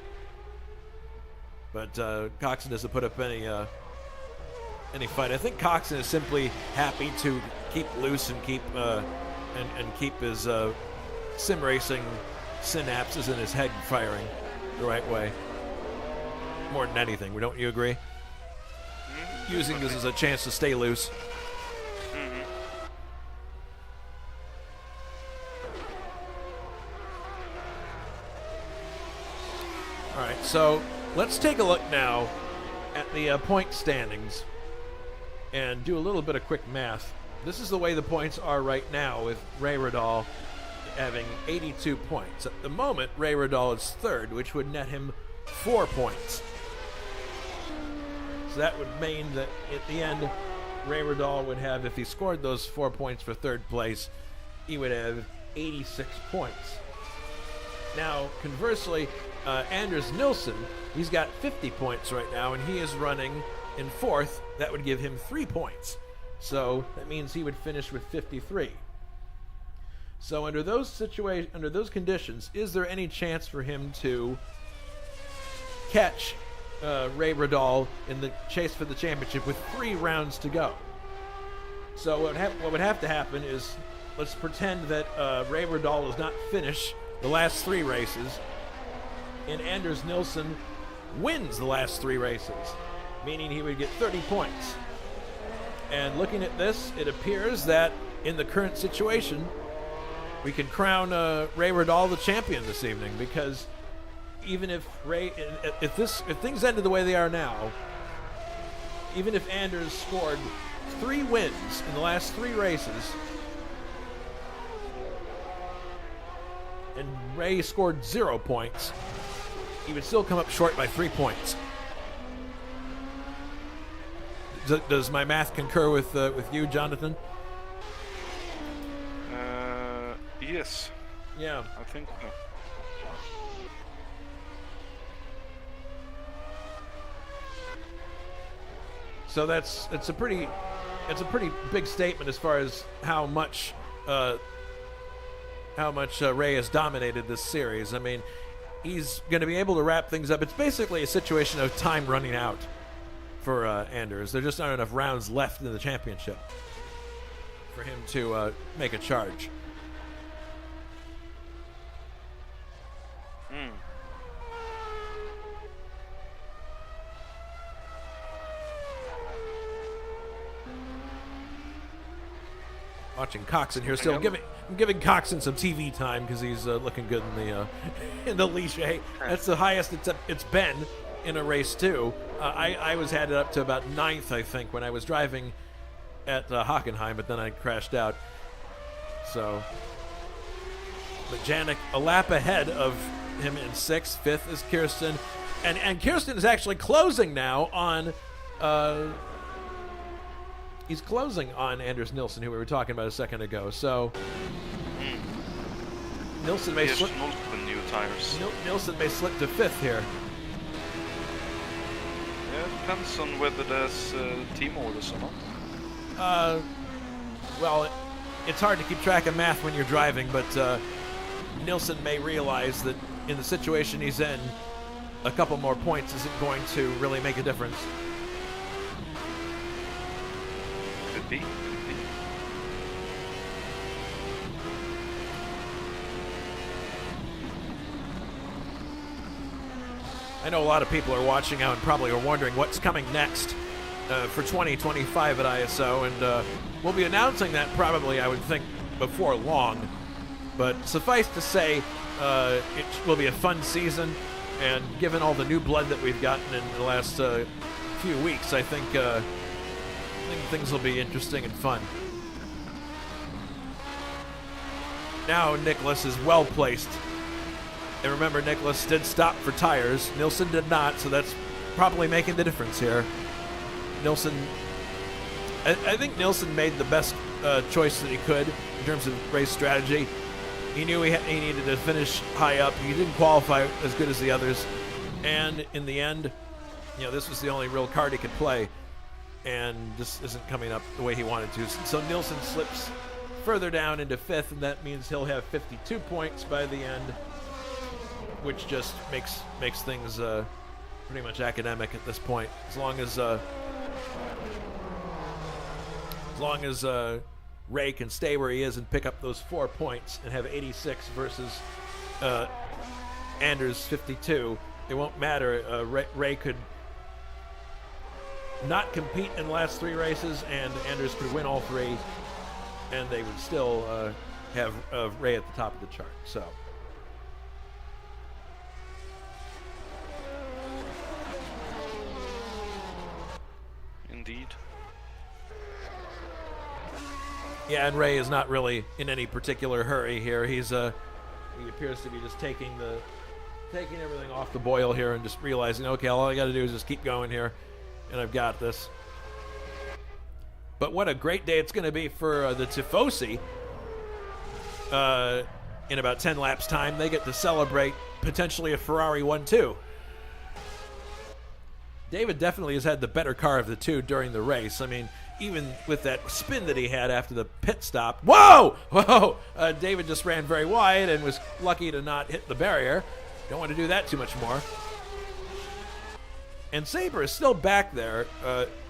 but Coxon doesn't put up any fight. I think Coxon is simply happy to keep loose and keep keep his sim racing synapses in his head firing the right way. More than anything, don't you agree? Using this as a chance to stay loose. Mm-hmm. All right, so let's take a look now at the point standings and do a little bit of quick math. This is the way the points are right now, with Ray Radal having 82 points. At the moment, Ray Radal is 3rd, which would net him 4 points. So that would mean that at the end, Ray Radal would have, if he scored those 4 points for 3rd place, he would have 86 points. Now, conversely, Anders Nilsson, he's got 50 points right now, and he is running in 4th. That would give him 3 points. So that means he would finish with 53. So under those conditions, is there any chance for him to catch Ray Radal in the chase for the championship with 3 rounds to go? So what would have to happen is, let's pretend that Ray Radal does not finish the last 3 races, and Anders Nilsson wins the last 3 races, meaning he would get 30 points. And looking at this, it appears that in the current situation, we can crown Ray Riddall the champion this evening, because even if if things ended the way they are now, even if Anders scored 3 wins in the last 3 races, and Ray scored 0 points, he would still come up short by 3 points. Does my math concur with you, Jonathan? Yes. Yeah. I think so. So it's a pretty big statement as far as how much Ray has dominated this series. I mean, he's going to be able to wrap things up. It's basically a situation of time running out for Anders. There just aren't enough rounds left in the championship for him to make a charge. Watching Coxon here, still I'm giving Coxon some TV time because he's looking good in the Ligier. That's the highest it's been in a race too. I was had it up to about 9th, I think, when I was driving at Hockenheim, but then I crashed out. So, but Janik a lap ahead of him in 6th. 5th is Kirsten, and Kirsten is actually closing now on. He's closing on Anders Nilsson, who we were talking about a second ago. So Nilsson may slip. New tires. Nilsson may slip to 5th here. Yeah, it depends on whether there's team orders or not. Well, it's hard to keep track of math when you're driving, but Nilsson may realize that in the situation he's in, a couple more points isn't going to really make a difference. Could be. I know a lot of people are watching now and probably are wondering what's coming next for 2025 at ISO, and we'll be announcing that probably, I would think, before long. But suffice to say, it will be a fun season, and given all the new blood that we've gotten in the last few weeks, I think things will be interesting and fun. Now Nicholas is well placed. And remember, Nicholas did stop for tires. Nilsson did not, so that's probably making the difference here. Nilsson, I think Nilsson made the best choice that he could in terms of race strategy. He knew he needed to finish high up. He didn't qualify as good as the others. And in the end, this was the only real card he could play. And just isn't coming up the way he wanted to. So Nilsson slips further down into 5th, and that means he'll have 52 points by the end, which just makes things pretty much academic at this point. As long as Ray can stay where he is and pick up those 4 points and have 86 versus Anders 52, it won't matter. Ray could not compete in the last 3 races, and Anders could win all 3, and they would still have Ray at the top of the chart. So. Indeed. Yeah, and Ray is not really in any particular hurry here. He appears to be just taking everything off the boil here and just realizing, okay, all I got to do is just keep going here, and I've got this. But what a great day it's going to be for the Tifosi. In about 10 laps time, they get to celebrate potentially a Ferrari 1-2. David definitely has had the better car of the two during the race. I mean, even with that spin that he had after the pit stop. Whoa! David just ran very wide and was lucky to not hit the barrier. Don't want to do that too much more. And Sabre is still back there,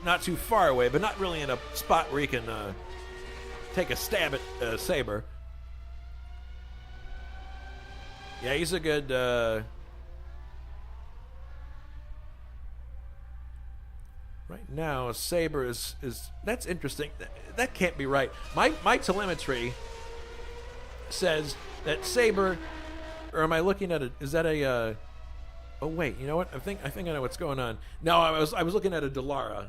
not too far away, but not really in a spot where he can take a stab at Sabre. Yeah, he's a good. Right now, Saber is that's interesting. That can't be right. My telemetry says that Saber, or am I looking at a? Is that a? Oh wait, you know what? I think I know what's going on. No, I was looking at a Dallara.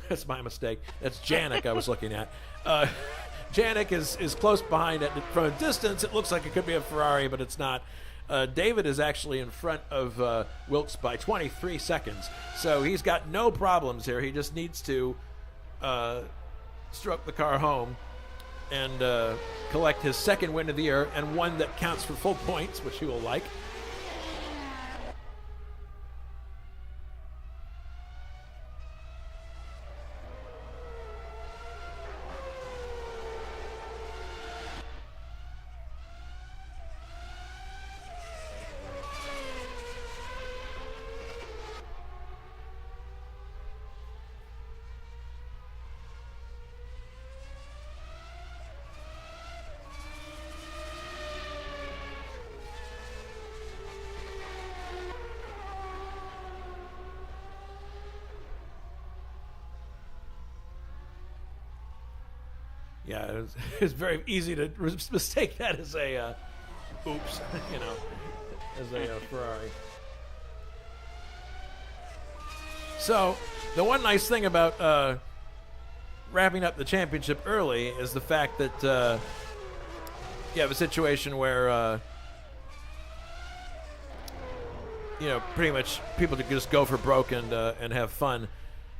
That's my mistake. That's Janik I was looking at. Janik is close behind it. From a distance, it looks like it could be a Ferrari, but it's not. David is actually in front of Wilkes by 23 seconds. So he's got no problems here. He just needs to stroke the car home and collect his second win of the year and one that counts for full points, which he will like. Yeah, it's very easy to mistake that as a, oops, as a Ferrari. So, the one nice thing about wrapping up the championship early is the fact that you have a situation where, pretty much people can just go for broke and have fun.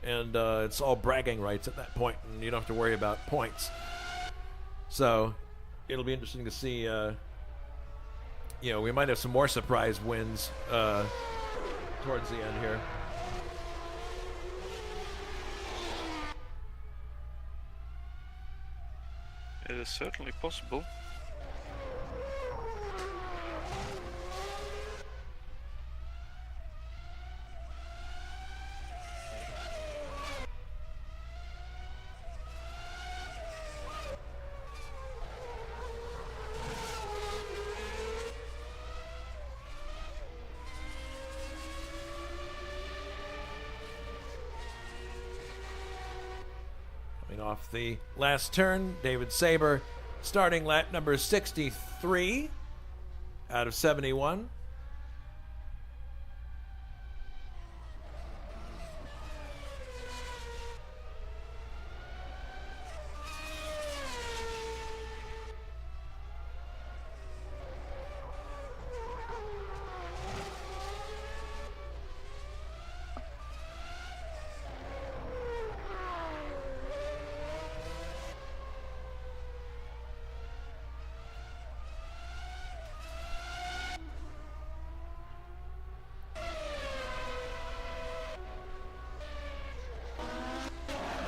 And it's all bragging rights at that point, and you don't have to worry about points. So it'll be interesting to see. We might have some more surprise wins towards the end here. It is certainly possible. Off the last turn, David Saber starting lap number 63 out of 71.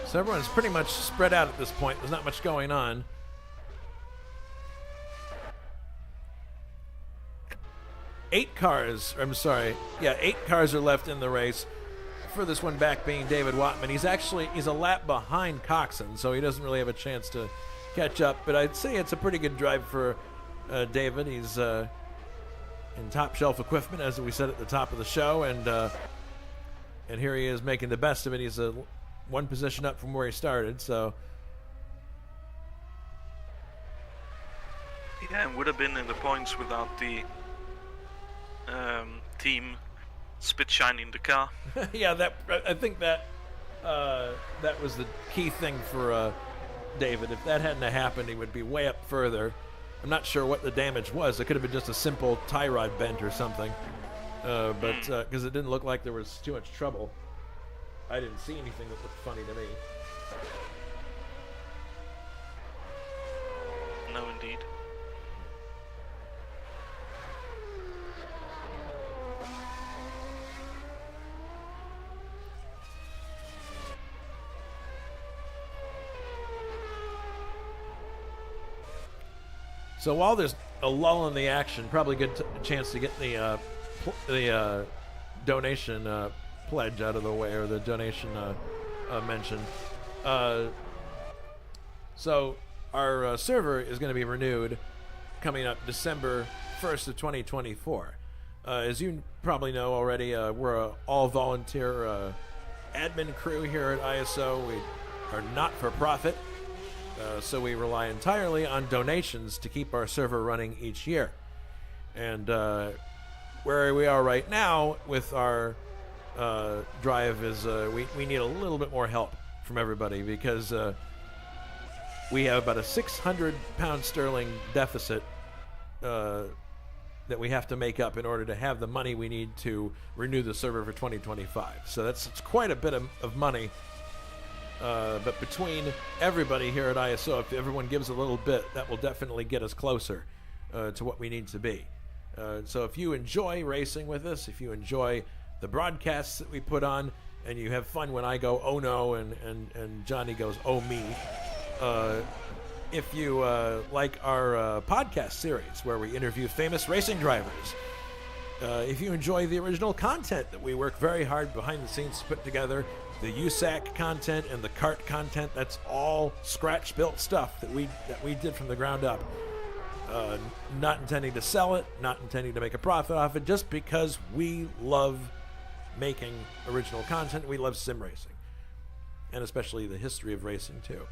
So everyone's pretty much spread out at this point. There's not much going on. Eight cars are left in the race. Furthest one back being David Watman. He's a lap behind Coxon, so he doesn't really have a chance to catch up. But I'd say it's a pretty good drive for David. He's in top shelf equipment, as we said at the top of the show, and here he is making the best of it. He's one position up from where he started, so. Yeah, and would have been in the points without the team spit shining the car. Yeah, I think that was the key thing for David. If that hadn't happened, he would be way up further. I'm not sure what the damage was. It could have been just a simple tie rod bent or something, but because it didn't look like there was too much trouble. I didn't see anything that looked funny to me. No, indeed. So while there's a lull in the action, probably a good chance to get the donation pledge out of the way, or the donation mention. So our server is going to be renewed coming up December 1st of 2024. As you probably know already, we're an all-volunteer admin crew here at ISO. We are not for profit, so we rely entirely on donations to keep our server running each year. And where we are right now with our drive is we need a little bit more help from everybody, because we have about a 600 pound sterling deficit that we have to make up in order to have the money we need to renew the server for 2025. So it's quite a bit of money. But between everybody here at ISO, if everyone gives a little bit, that will definitely get us closer to what we need to be. So if you enjoy racing with us, if you enjoy the broadcasts that we put on, and you have fun when I go, oh no, and Johnny goes, oh me, if you like our podcast series where we interview famous racing drivers, if you enjoy the original content that we work very hard behind the scenes to put together, the USAC content and the kart content, that's all scratch-built stuff that we did from the ground up. Not intending to sell it, not intending to make a profit off it, just because we love making original content. We love sim racing, and especially the history of racing too.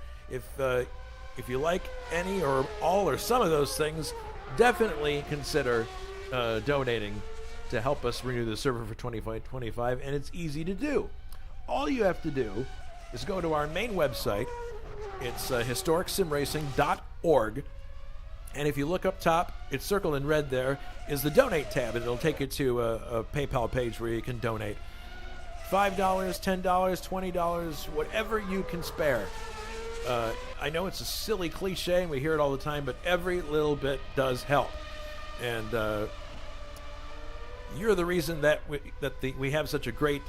If you like any or all or some of those things, definitely consider donating to help us renew the server for 2025, and it's easy to do. All you have to do is go to our main website. It's historicsimracing.org, and if you look up top, it's circled in red there, is the donate tab, and it'll take you to a PayPal page where you can donate $5, $10, $20, whatever you can spare. I know it's a silly cliche, and we hear it all the time, but every little bit does help. And you're the reason that we have such a great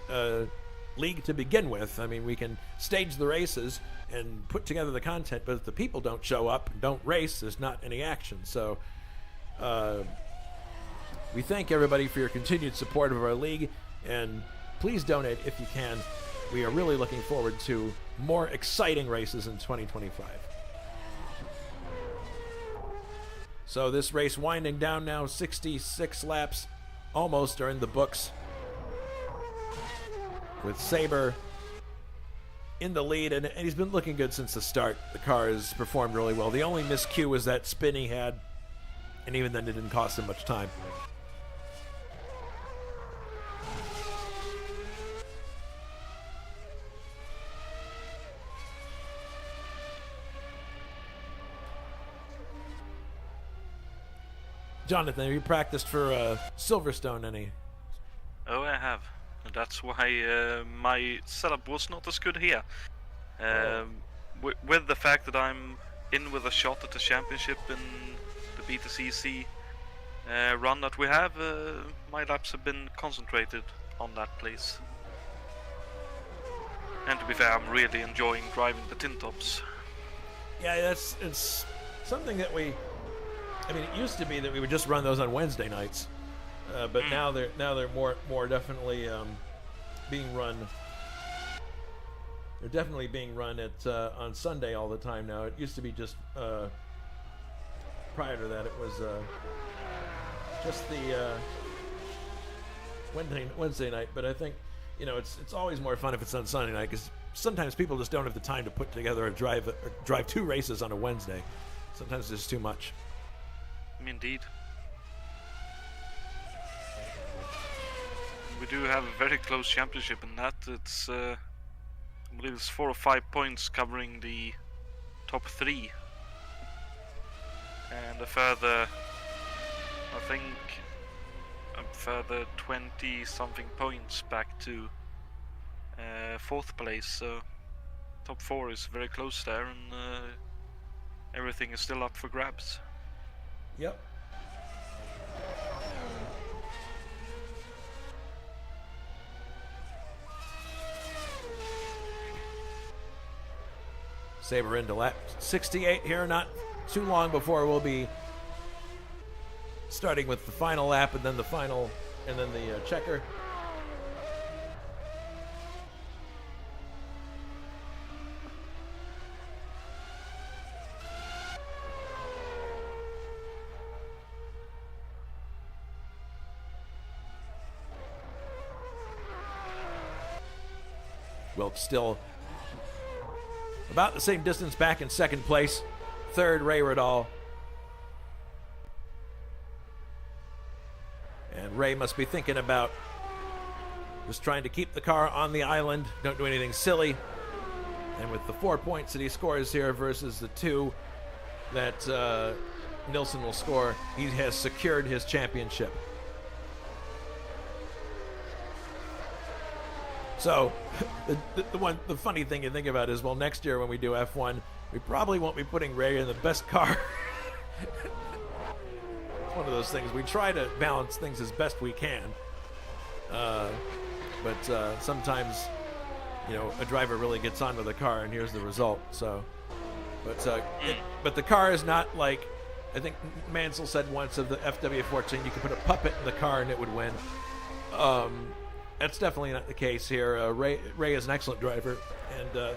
league to begin with. I mean, we can stage the races and put together the content, but if the people don't show up and don't race, there's not any action. So we thank everybody for your continued support of our league, and please donate if you can. We are really looking forward to more exciting races in 2025. So this race winding down now, 66 laps almost are in the books, with Sabre in the lead, and he's been looking good since the start. The car has performed really well. The only miscue was that spin he had, and even then it didn't cost him much time. Jonathan, have you practiced for Silverstone any? Oh, I have. And that's why my setup was not as good here. With the fact that I'm in with a shot at the championship in the BTCC run that we have, my laps have been concentrated on that place. And to be fair, I'm really enjoying driving the tin tops. Yeah, it's something that I mean, it used to be that we would just run those on Wednesday nights, but now they're more definitely being run. They're definitely being run at on Sunday all the time now. It used to be just prior to that it was just the Wednesday night. But I think it's always more fun if it's on Sunday night, because sometimes people just don't have the time to put together a drive two races on a Wednesday. Sometimes it's too much. Indeed. We do have a very close championship in that. It's, I believe it's 4 or 5 points covering the top 3. And a further, I think, a further 20-something points back to 4th place. So top 4 is very close there, and everything is still up for grabs. Yep. Sabre into lap 68 here, not too long before we'll be starting with the final lap and then the checker. Wilkes still about the same distance back in second place. Third, Ray Riddall. And Ray must be thinking about just trying to keep the car on the island, don't do anything silly. And with the 4 points that he scores here versus the 2 that Nilsson will score, he has secured his championship. So the funny thing you think about is, well, next year when we do F1, we probably won't be putting Ray in the best car. It's one of those things. We try to balance things as best we can. But sometimes, a driver really gets on with the car, and here's the result. So, but the car is not like, I think Mansell said once of the FW14, you could put a puppet in the car and it would win. That's definitely not the case here. Ray is an excellent driver and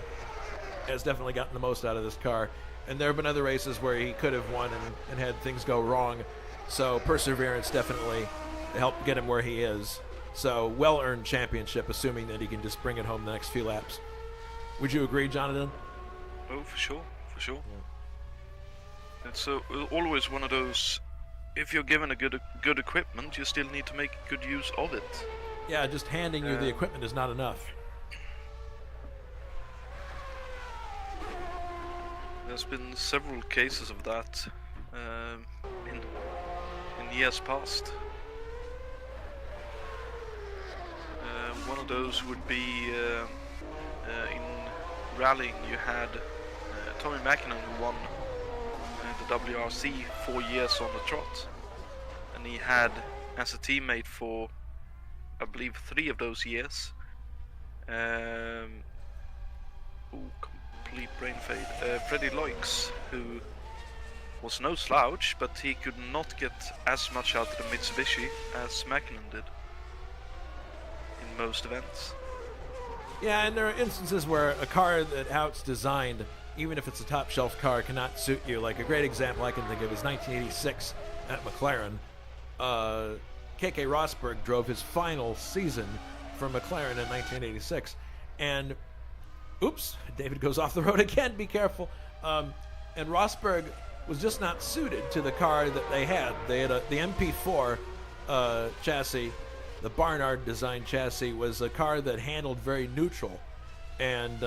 has definitely gotten the most out of this car. And there have been other races where he could have won and had things go wrong. So perseverance definitely helped get him where he is. So well-earned championship, assuming that he can just bring it home the next few laps. Would you agree, Jonatan? Oh, for sure. Yeah. It's always one of those, if you're given a good equipment, you still need to make good use of it. Yeah, just handing you the equipment is not enough. There's been several cases of that in years past. One of those would be in rallying. You had Tommy Mäkinen, who won the WRC 4 years on the trot, and he had as a teammate for, I believe, 3 of those years. Complete brain fade. Freddie Loix, who was no slouch, but he could not get as much out of the Mitsubishi as Mäkinen did in most events. Yeah, and there are instances where a car that how it's designed, even if it's a top shelf car, cannot suit you. Like a great example I can think of is 1986 at McLaren. K.K. Rosberg drove his final season for McLaren in 1986, and oops, David goes off the road again, be careful. And Rosberg was just not suited to the car that they had. They had the MP4 chassis. The Barnard design chassis was a car that handled very neutral and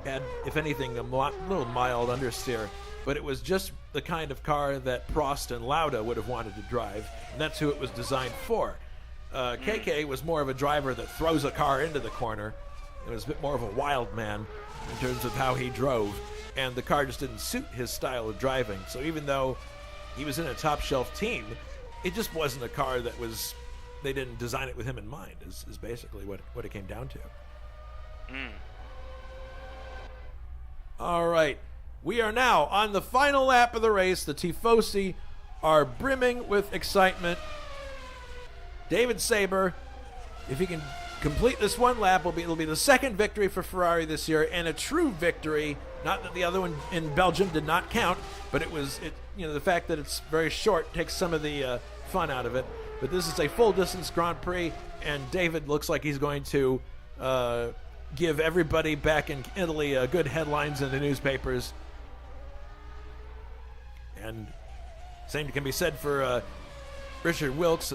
had, if anything, a little mild understeer. But it was just the kind of car that Prost and Lauda would have wanted to drive, and that's who it was designed for. KK was more of a driver that throws a car into the corner. It was a bit more of a wild man in terms of how he drove, and the car just didn't suit his style of driving. So even though he was in a top-shelf team, it just wasn't a car that was... They didn't design it with him in mind, is basically what it came down to. All right. We are now on the final lap of the race. The Tifosi are brimming with excitement. David Saber, if he can complete this one lap, it'll be the second victory for Ferrari this year, and a true victory. Not that the other one in Belgium did not count, but the fact that it's very short takes some of the fun out of it. But this is a full-distance Grand Prix, and David looks like he's going to give everybody back in Italy good headlines in the newspapers. And same can be said for Richard Wilkes.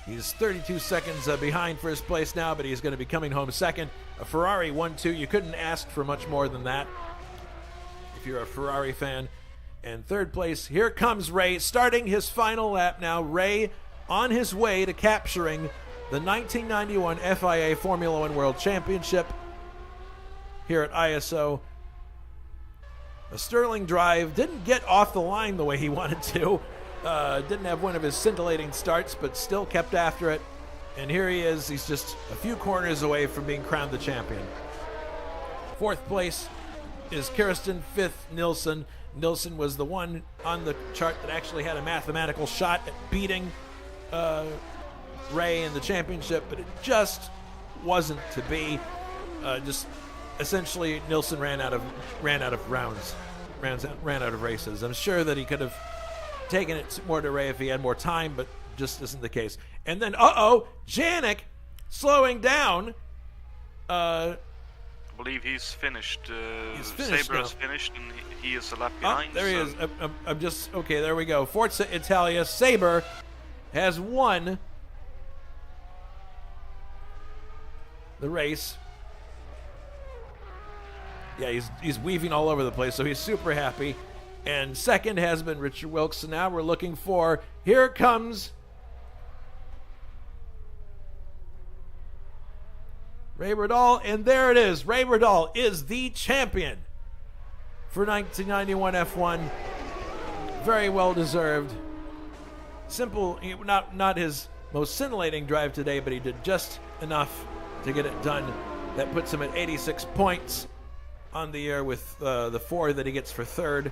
He's 32 seconds behind first place now, but he's going to be coming home second. A Ferrari 1-2. You couldn't ask for much more than that if you're a Ferrari fan. And third place, here comes Ray, starting his final lap now. Ray on his way to capturing the 1991 FIA Formula One World Championship here at ISO. A sterling drive, didn't get off the line the way he wanted to. Didn't have one of his scintillating starts, but still kept after it. And here he is. He's just a few corners away from being crowned the champion. Fourth place is Kirsten. Fifth, Nilsson. Nilsson was the one on the chart that actually had a mathematical shot at beating Ray in the championship, but it just wasn't to be. Just essentially, Nilsson ran out of rounds, ran out of races. I'm sure that he could have taken it more to Ray if he had more time, but just isn't the case. And then, Janik slowing down Uh, I believe he's finished. He's finished Saber now. has finished, and he is a lap Oh, behind. there he so is. I'm just okay. There we go. Forza Italia. Saber has won the race. Yeah, he's weaving all over the place, so he's super happy. And second has been Richard Wilkes. So now we're looking for, here comes Ray Riddall, and there it is. Ray Riddall is the champion for 1991 F1. Very well deserved. Simple, not his most scintillating drive today, but he did just enough to get it done. That puts him at 86 points on the year, with the 4 that he gets for third.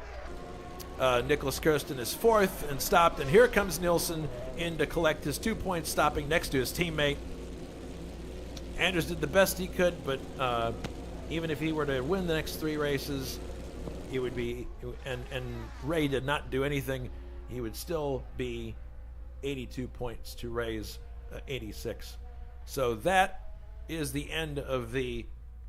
Nicholas Kirsten is fourth and stopped, and here comes Nilsson in to collect his 2 points, stopping next to his teammate. Anders did the best he could, but even if he were to win the next 3 races, he would be, and Ray did not do anything, he would still be 82 points to Ray's 86. So that is the end of the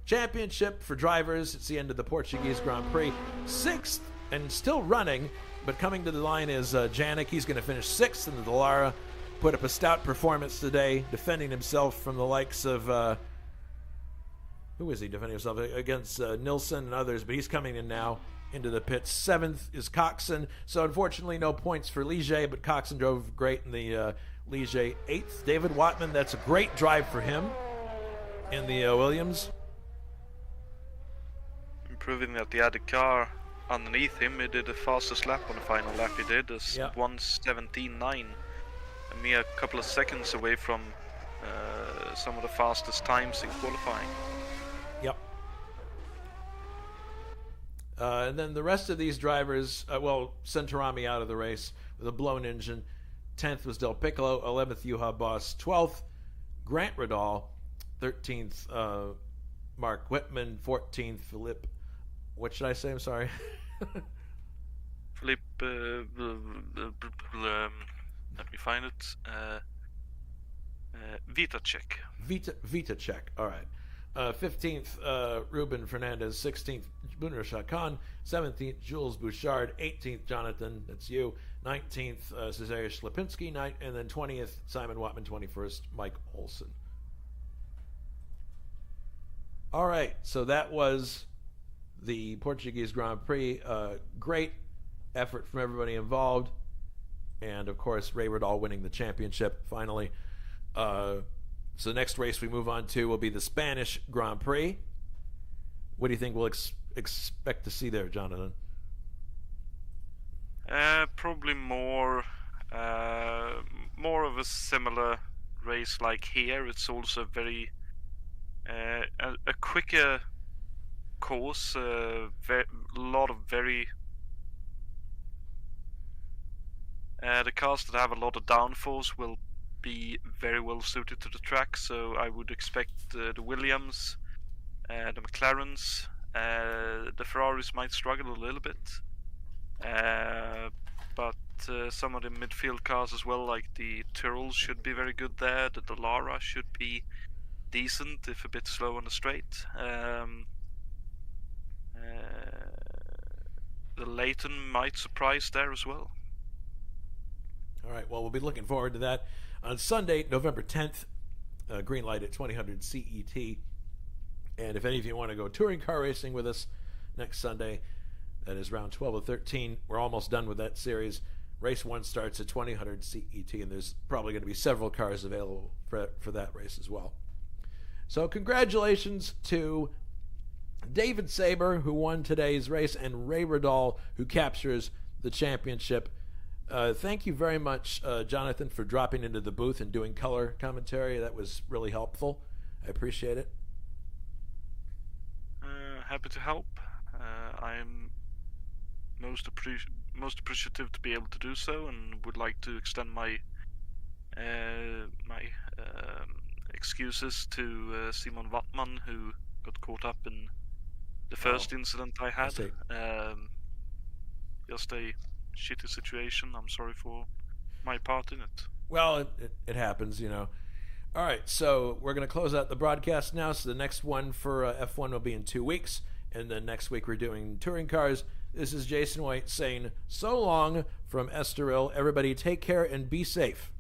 championship for drivers. It's the end of the Portuguese Grand Prix. 6th and still running, but coming to the line is Janik. He's going to finish 6th in the Dallara. Put up a stout performance today, defending himself from the likes of who is he defending himself against? Nilsson and others, but he's coming in now into the pits. 7th is Coxon. So unfortunately no points for Ligier, but Coxon drove great in the Ligier. 8th, David Watman. That's a great drive for him in the Williams. improving that he had a car underneath him. He did the fastest lap on the final lap he did, is 1:17.9. A mere couple of seconds away from some of the fastest times in qualifying. Yep. And then the rest of these drivers, Centorami out of the race with a blown engine. 10th was Del Piccolo, 11th Juha Boss, 12th Grant Riddall, 13th Mark Whitman, 14th Philippe. What should I say? I'm sorry. Philippe, let me find it. Vitacek. Vitacek. All right. 15th Ruben Fernandez, 16th Bunrashad Khan, 17th Jules Bouchard, 18th Jonatan, that's you, 19th Cesarius Lipinski, and then 20th Simon Watman, 21st Mike Olson. All right, so that was the Portuguese Grand Prix. Great effort from everybody involved, and of course Ray Riddall winning the championship finally. So the next race we move on to will be the Spanish Grand Prix. What do you think we'll expect to see there, Jonathan? Probably more of a similar race like here. It's also very a quicker course. A lot of very the cars that have a lot of downforce will be very well suited to the track, so I would expect the Williams, the McLarens, the Ferraris might struggle a little bit, but some of the midfield cars as well, like the Tyrrells, should be very good there. The Dallara should be decent, if a bit slow on the straight. The Leighton might surprise there as well. All right, well, we'll be looking forward to that. On Sunday, November 10th, green light at 2000 CET. And if any of you want to go touring car racing with us next Sunday, that is round 12 of 13. We're almost done with that series. Race 1 starts at 2000 CET, and there's probably going to be several cars available for that race as well. So congratulations to David Saber, who won today's race, and Ray Riddall, who captures the championship. Thank you very much, Jonathan, for dropping into the booth and doing color commentary. That was really helpful. I appreciate it. Happy to help. I am most appreciative to be able to do so, and would like to extend my excuses to Simon Wattman, who got caught up in the first incident I had. Just a shitty situation. I'm sorry for my part in it. Well, it happens, you know. All right, so we're going to close out the broadcast now. So the next one for F1 will be in 2 weeks, and then next week we're doing touring cars. This is Jason White saying so long from Estoril. Everybody take care and be safe.